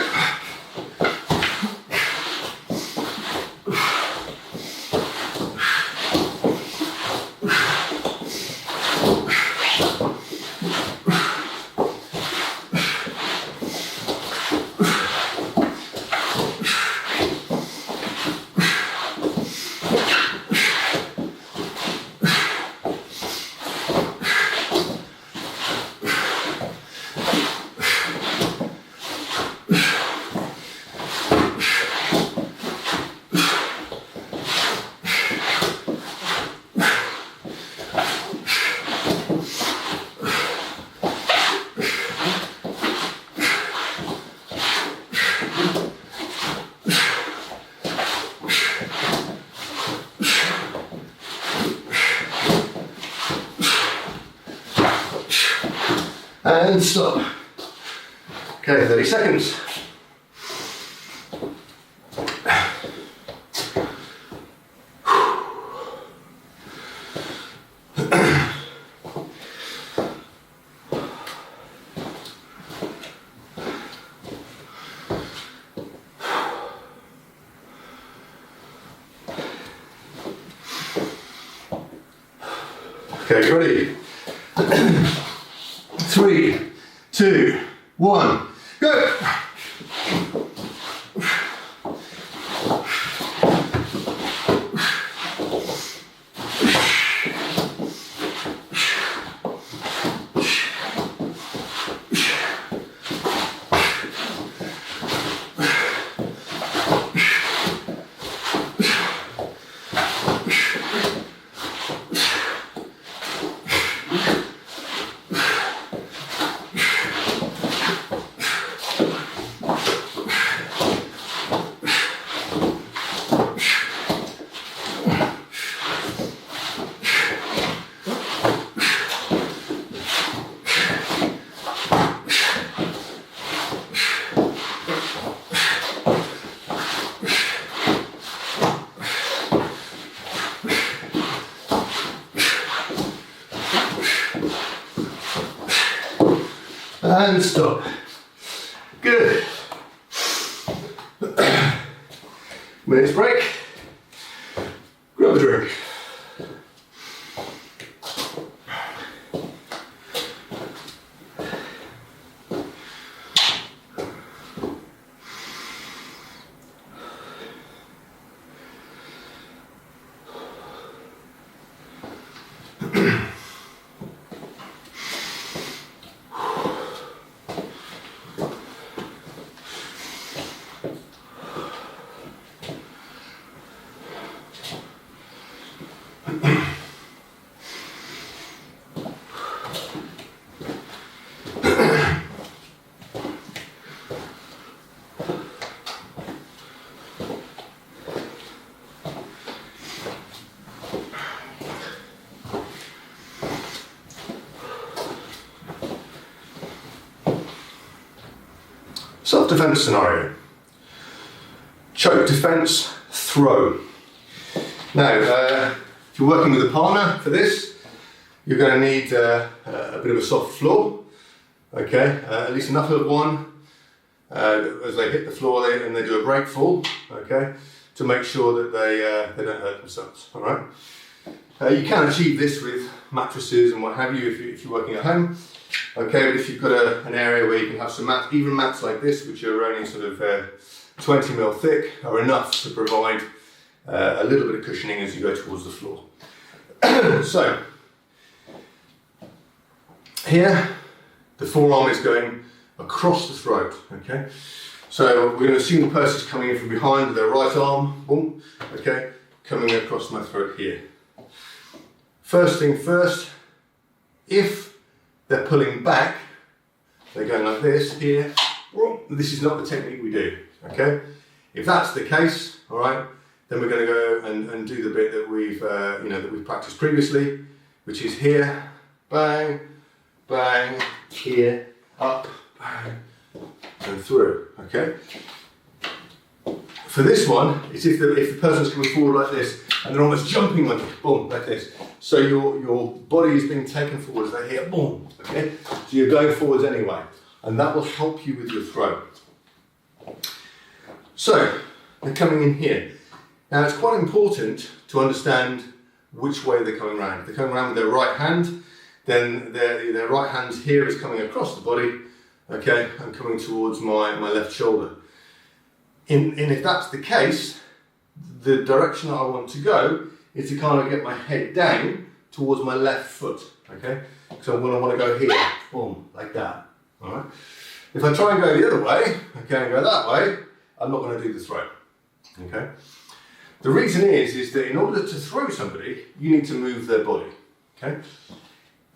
And stop. Okay, 30 seconds. Okay, you ready? 3, 2, 1, go! And stop. Good. Minutes break. Grab a drink. Self-defense scenario. Choke defense, throw. Now, if you're working with a partner for this, you're going to need a bit of a soft floor, okay? At least enough of one as they hit the floor and they do a break fall, okay? To make sure that they don't hurt themselves, all right? You can achieve this with mattresses and what have you if you're working at home. Okay, but if you've got an area where you can have some mats, even mats like this, which are only sort of 20 mil thick, are enough to provide a little bit of cushioning as you go towards the floor. So, here, the forearm is going across the throat, okay? So we're going to assume the person's coming in from behind with their right arm, boom, okay, coming across my throat here. First thing first, if they're pulling back, they're going like this here. This is not the technique we do, okay? If that's the case, all right, then we're going to go and do the bit that we've practiced previously, which is here, bang, bang, here, up, bang, and through, okay? For this one, it's if the person's coming forward like this and they're almost jumping like boom, like this. So your body is being taken forward as they hit boom, okay? So you're going forwards anyway, and that will help you with your throw. So, they're coming in here. Now it's quite important to understand which way they're coming around. If they're coming around with their right hand, then their right hand here is coming across the body, okay, and coming towards my left shoulder. And if that's the case, the direction that I want to go is to kind of get my head down towards my left foot, okay? So I'm going to want to go here, boom, like that, all right? If I try and go the other way, okay, and go that way, I'm not going to do the throw, okay? The reason is that in order to throw somebody, you need to move their body, okay?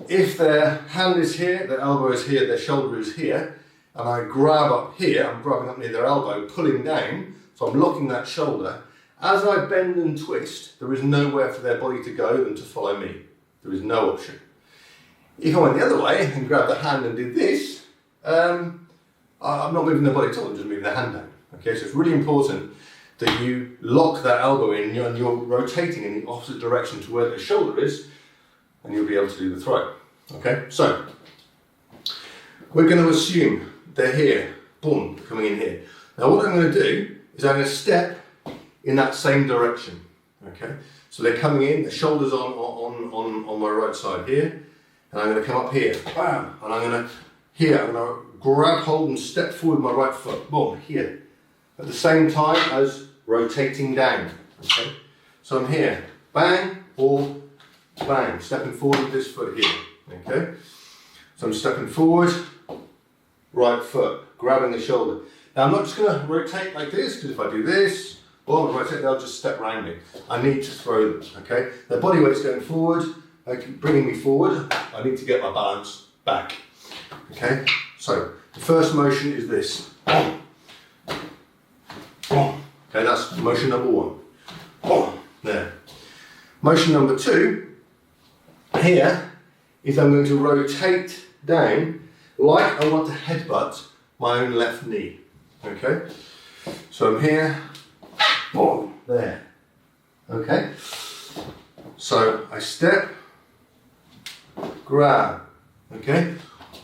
If their hand is here, their elbow is here, their shoulder is here, and I grab up here, I'm grabbing up near their elbow, pulling down, so I'm locking that shoulder. As I bend and twist, there is nowhere for their body to go than to follow me. There is no option. If I went the other way and grabbed the hand and did this, I'm not moving the body at all, I'm just moving the hand down. Okay, so it's really important that you lock that elbow in and you're rotating in the opposite direction to where the shoulder is, and you'll be able to do the throw. Okay, so we're going to assume they're here, boom, coming in here. Now what I'm going to do is I'm going to step in that same direction. Okay, so they're coming in, the shoulders on my right side here, and I'm going to come up here, bam, and I'm going to grab hold and step forward my right foot, boom, here, at the same time as rotating down. Okay, so I'm here, bang, or bang, stepping forward with this foot here. Okay, so I'm stepping forward, right foot, grabbing the shoulder. Now I'm not just going to rotate like this, because if I do this, or rotate, they'll just step around me. I need to throw them. Okay, their body weight's going forward, bringing me forward. I need to get my balance back. Okay, so the first motion is this. Okay, that's motion number one. There. Motion number two, here, is I'm going to rotate down like I want to headbutt my own left knee. Okay, so I'm here, boom, there. Okay, so I step, grab. Okay,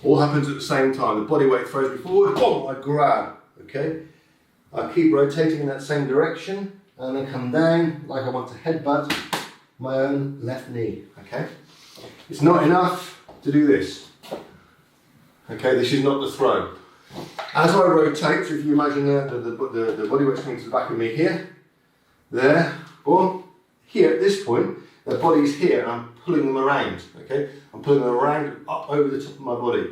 all happens at the same time. The body weight throws me forward, boom, I grab. Okay, I keep rotating in that same direction and then come down like I want to headbutt my own left knee. Okay, it's not enough to do this. Okay, this is not the throw. As I rotate, so if you imagine the body weight's coming to the back of me here, there, boom, here at this point, the body's here and I'm pulling them around. Okay, I'm pulling them around up over the top of my body.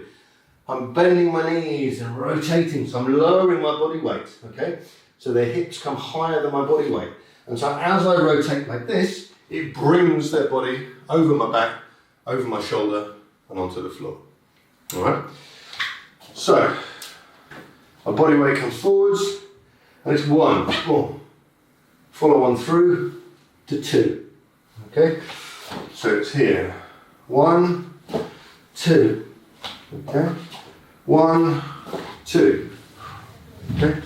I'm bending my knees and rotating, so I'm lowering my body weight. Okay, so their hips come higher than my body weight. And so as I rotate like this, it brings their body over my back, over my shoulder, and onto the floor. All right. So my body weight comes forwards, and it's one, boom. Follow one through to two. Okay. So it's here. 1, 2. Okay. 1, 2. Okay.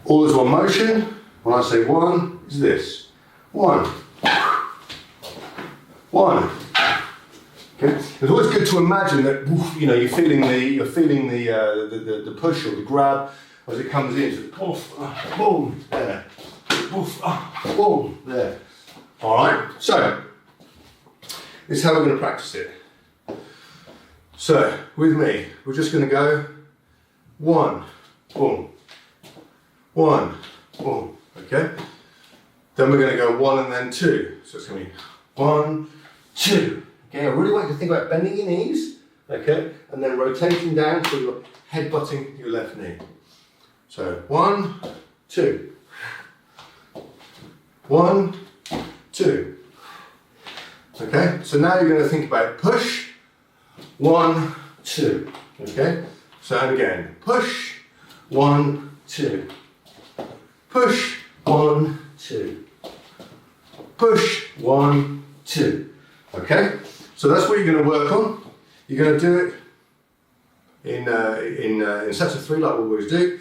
All is one motion. When I say one, is this. 1. 1. Okay. It's always good to imagine that you're feeling the push or the grab as it comes in. So poof, boom, there. Poof, boom, there. All right. So this is how we're going to practice it. So with me, we're just going to go 1, boom, 1, boom. Okay. Then we're going to go 1 and then 2. So it's going to be 1, 2. Okay, I really want you to think about bending your knees, okay, and then rotating down so you're headbutting your left knee. So 1, 2. 1, 2. Okay, so now you're going to think about push, 1, 2. Okay, so and again, push, 1, 2. Push, 1, 2. Push, 1, 2. Okay, so that's what you're going to work on. You're going to do it in sets of 3 like we always do.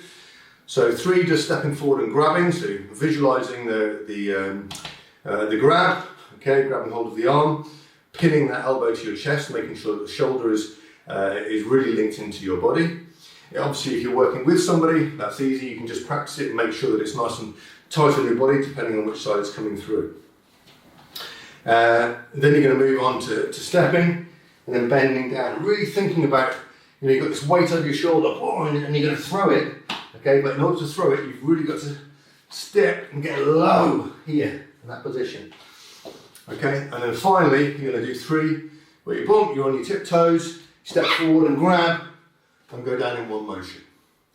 So 3 just stepping forward and grabbing, so visualizing the grab, okay, grabbing hold of the arm, pinning that elbow to your chest, making sure that the shoulder is really linked into your body. Obviously, if you're working with somebody, that's easy. You can just practice it and make sure that it's nice and tight on your body, depending on which side it's coming through. Then you're going to move on to stepping and then bending down, really thinking about, you've got this weight over your shoulder, and you're going to throw it, okay, but in order to throw it, you've really got to step and get low here in that position. Okay, and then finally, you're going to do 3, where you bump, you're on your tiptoes, step forward and grab, and go down in one motion.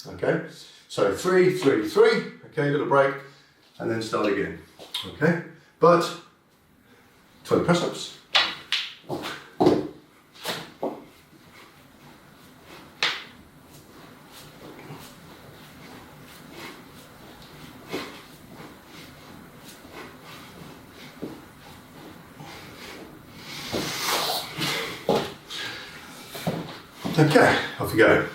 Okay, so 3, 3, 3, okay, little break, and then start again. Okay, but 20 press-ups. Okay, off you go.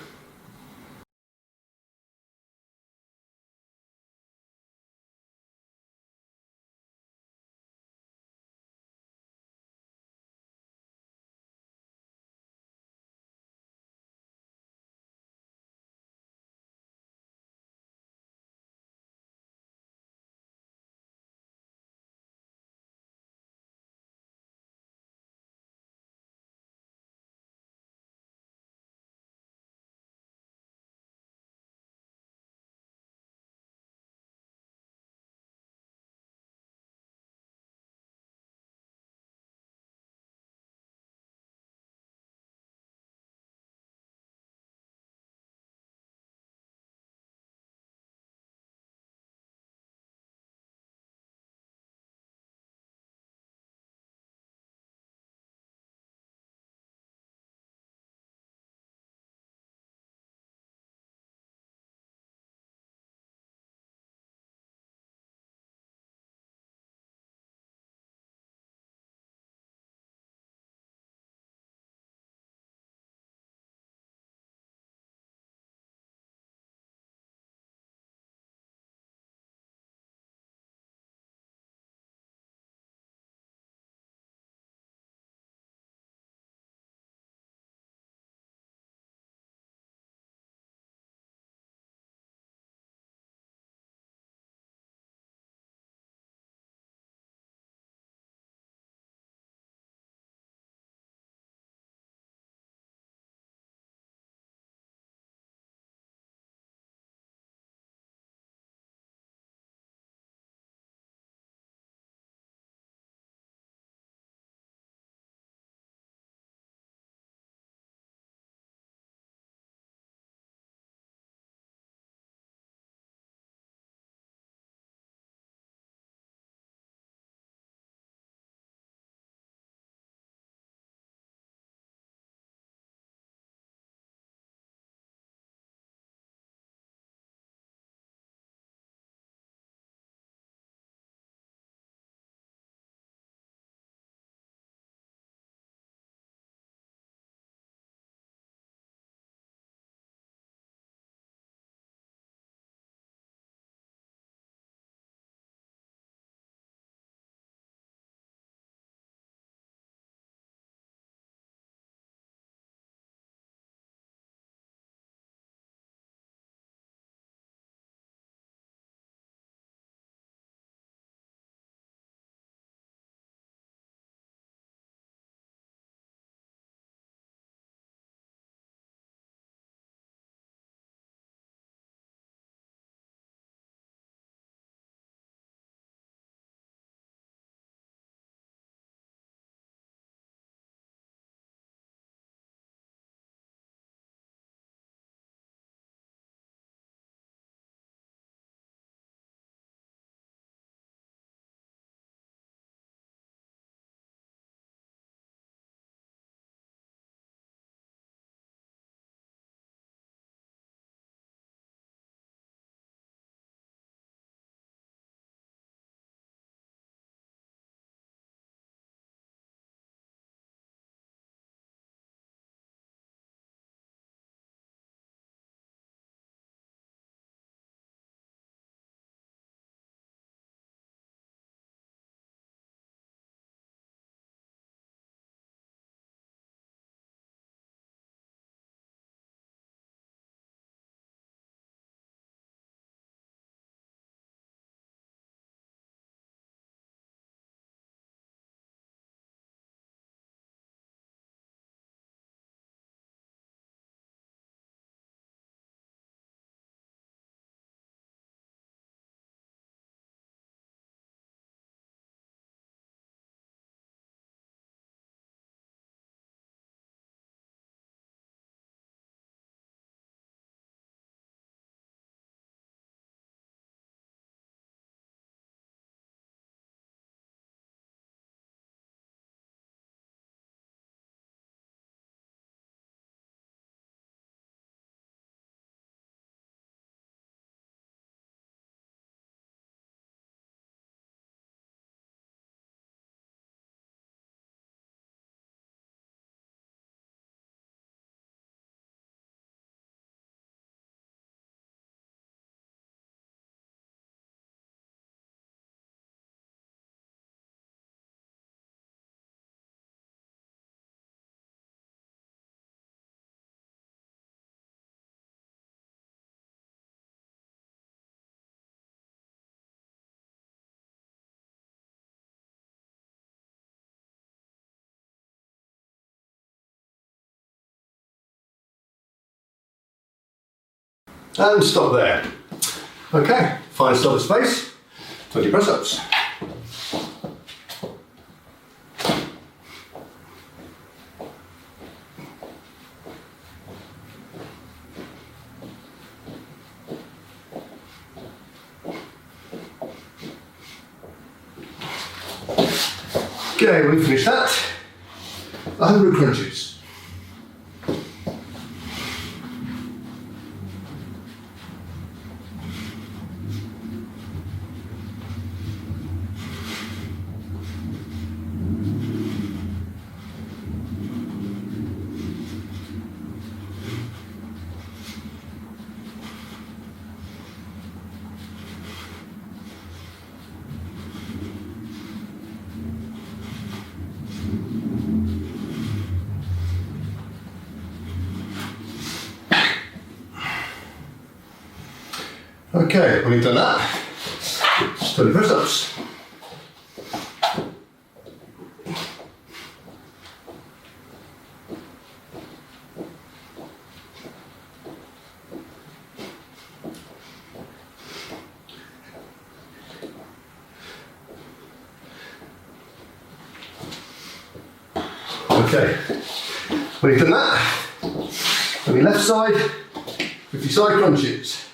And stop there. Okay, find stop of space, 20 press-ups. Okay, when we finish that, 100 crunches. Okay, when you've done that, 20 press-ups. Okay, when you've done that, on your left side, 50 side crunches.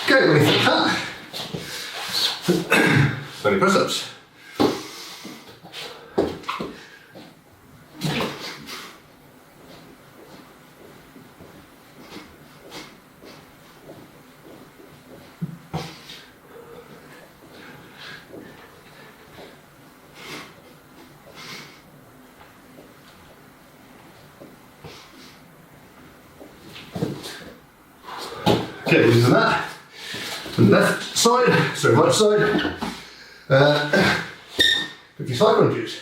Okay, when you finish that, 20 press-ups. Okay, using that. On the left side, sorry, right side, 50 side crunches.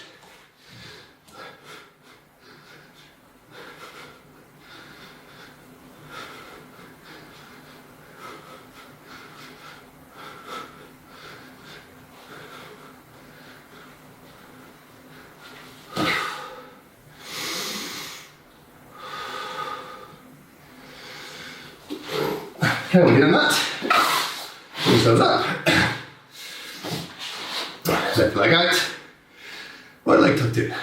Okay, we're doing that. Pull yourselves up. Left leg out. Right leg tucked in.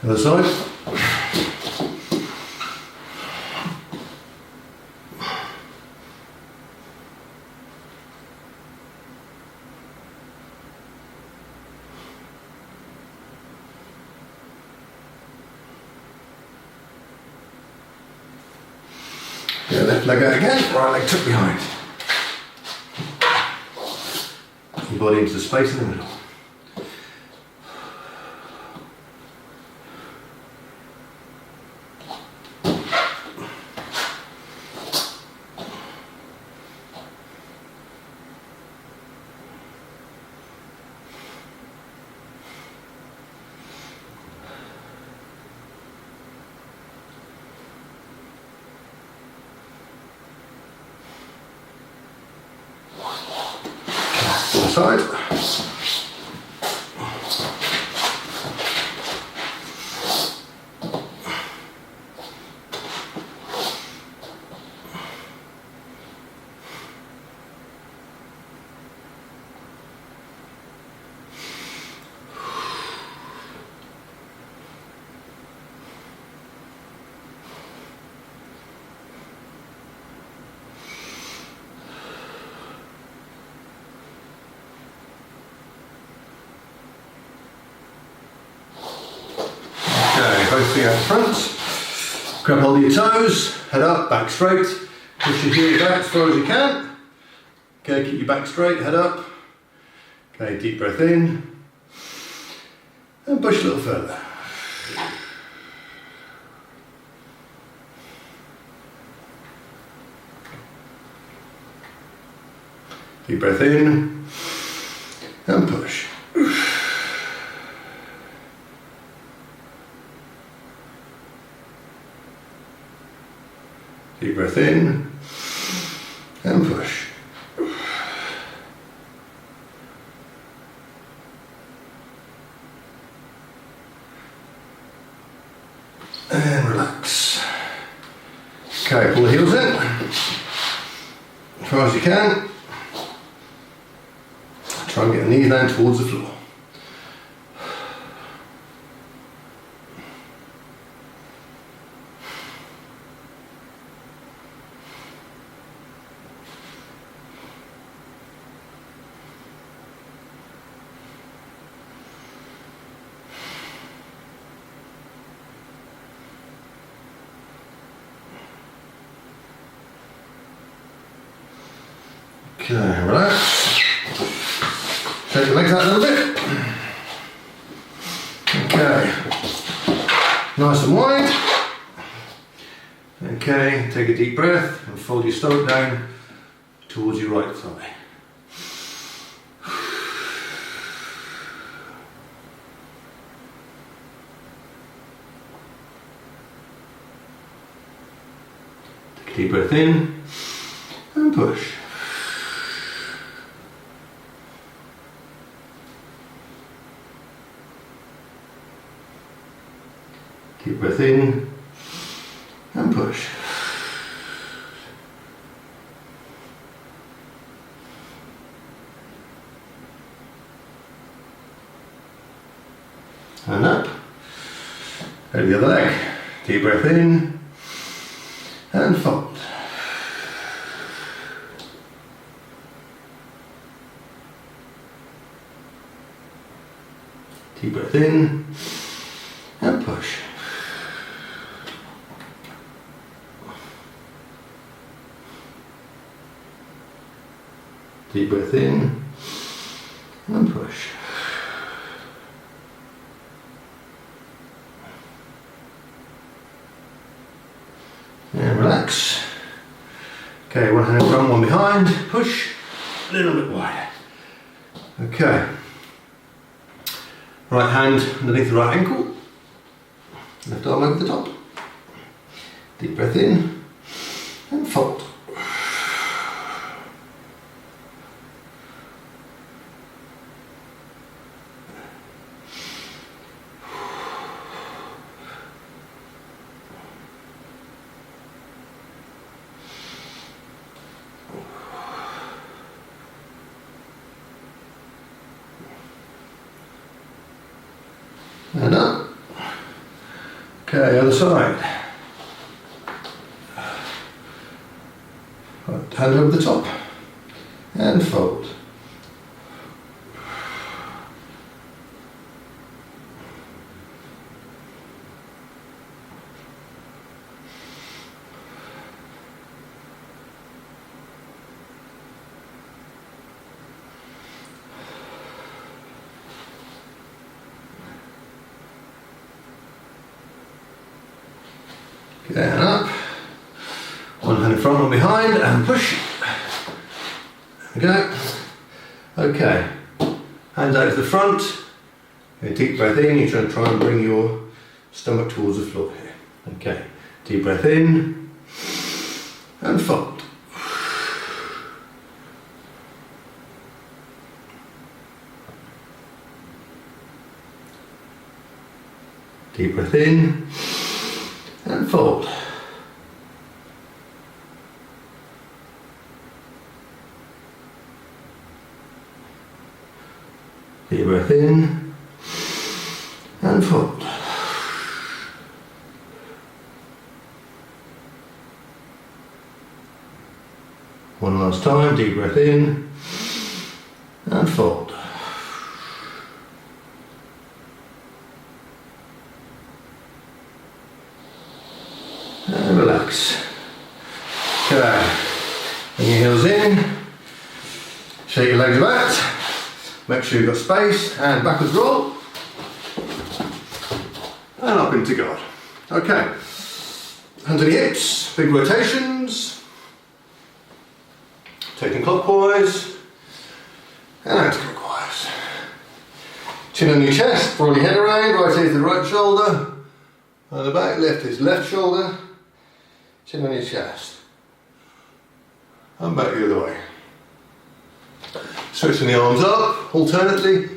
Other side. Yeah, left leg out again, right leg tucked behind. Your body into the space in the middle. Side. both feet out front. Grab hold of your toes, head up, back straight. Push your heels back as far as you can. Okay, keep your back straight, head up. Okay, deep breath in. And push a little further. Deep breath in. And push. Deep breath in and push. And relax. Okay, pull the heels in as far as you can. Try and get the knees down towards the floor. Okay, relax. Shake your legs out a little bit. Okay. Nice and wide. Okay, take a deep breath and fold your stomach down towards your right thigh. Take a deep breath in and push. Deep breath in and push. And up. Go to the other leg. Deep breath in and fold. Deep breath in and push. Deep breath in and push. And relax. Okay, one hand in front, one behind. Push a little bit wider. Okay. Right hand underneath the right ankle. Left arm over the top. Deep breath in and fold. And up. Okay, other side. Right, hand over the top and fold. Okay, and up. One hand in front, one behind, and push. There we go. Okay. Hands out to the front. Okay, deep breath in. You're trying to try and bring your stomach towards the floor here. Okay. Deep breath in. And fold. Deep breath in. And fold. Deep breath in and fold. One last time, deep breath in and fold. relax. Okay, bring your heels in, shake your legs about, make sure you've got space, and backwards roll, and up into guard. Okay, hands on the hips, big rotations, taking clockwise, and anti-clockwise. Chin on your chest, roll your head around, right ear to the right shoulder, on the back, left is left shoulder, chin on your chest. And back the other way. Stretching the arms up, alternately.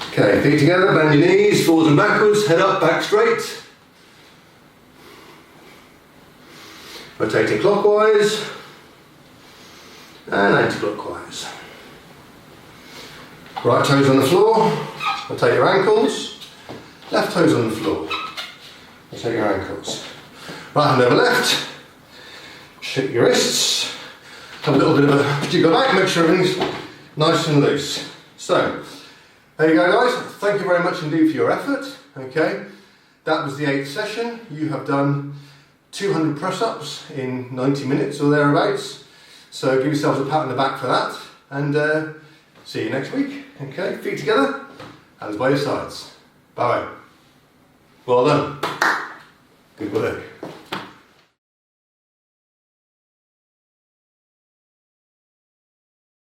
Okay, feet together, bend your knees, forwards and backwards, head up, back straight. Rotating clockwise and anti-clockwise. Right toes on the floor, rotate your ankles. Left toes on the floor, rotate your ankles. Right hand over left, shake your wrists, have a little bit of a jiggle back, make sure everything's nice and loose. So, there you go guys, thank you very much indeed for your effort, okay. That was the 8th session. You have done 200 press-ups in 90 minutes or thereabouts. So give yourselves a pat on the back for that, and see you next week, okay. Feet together, hands by your sides. Bye. Well done. Good work.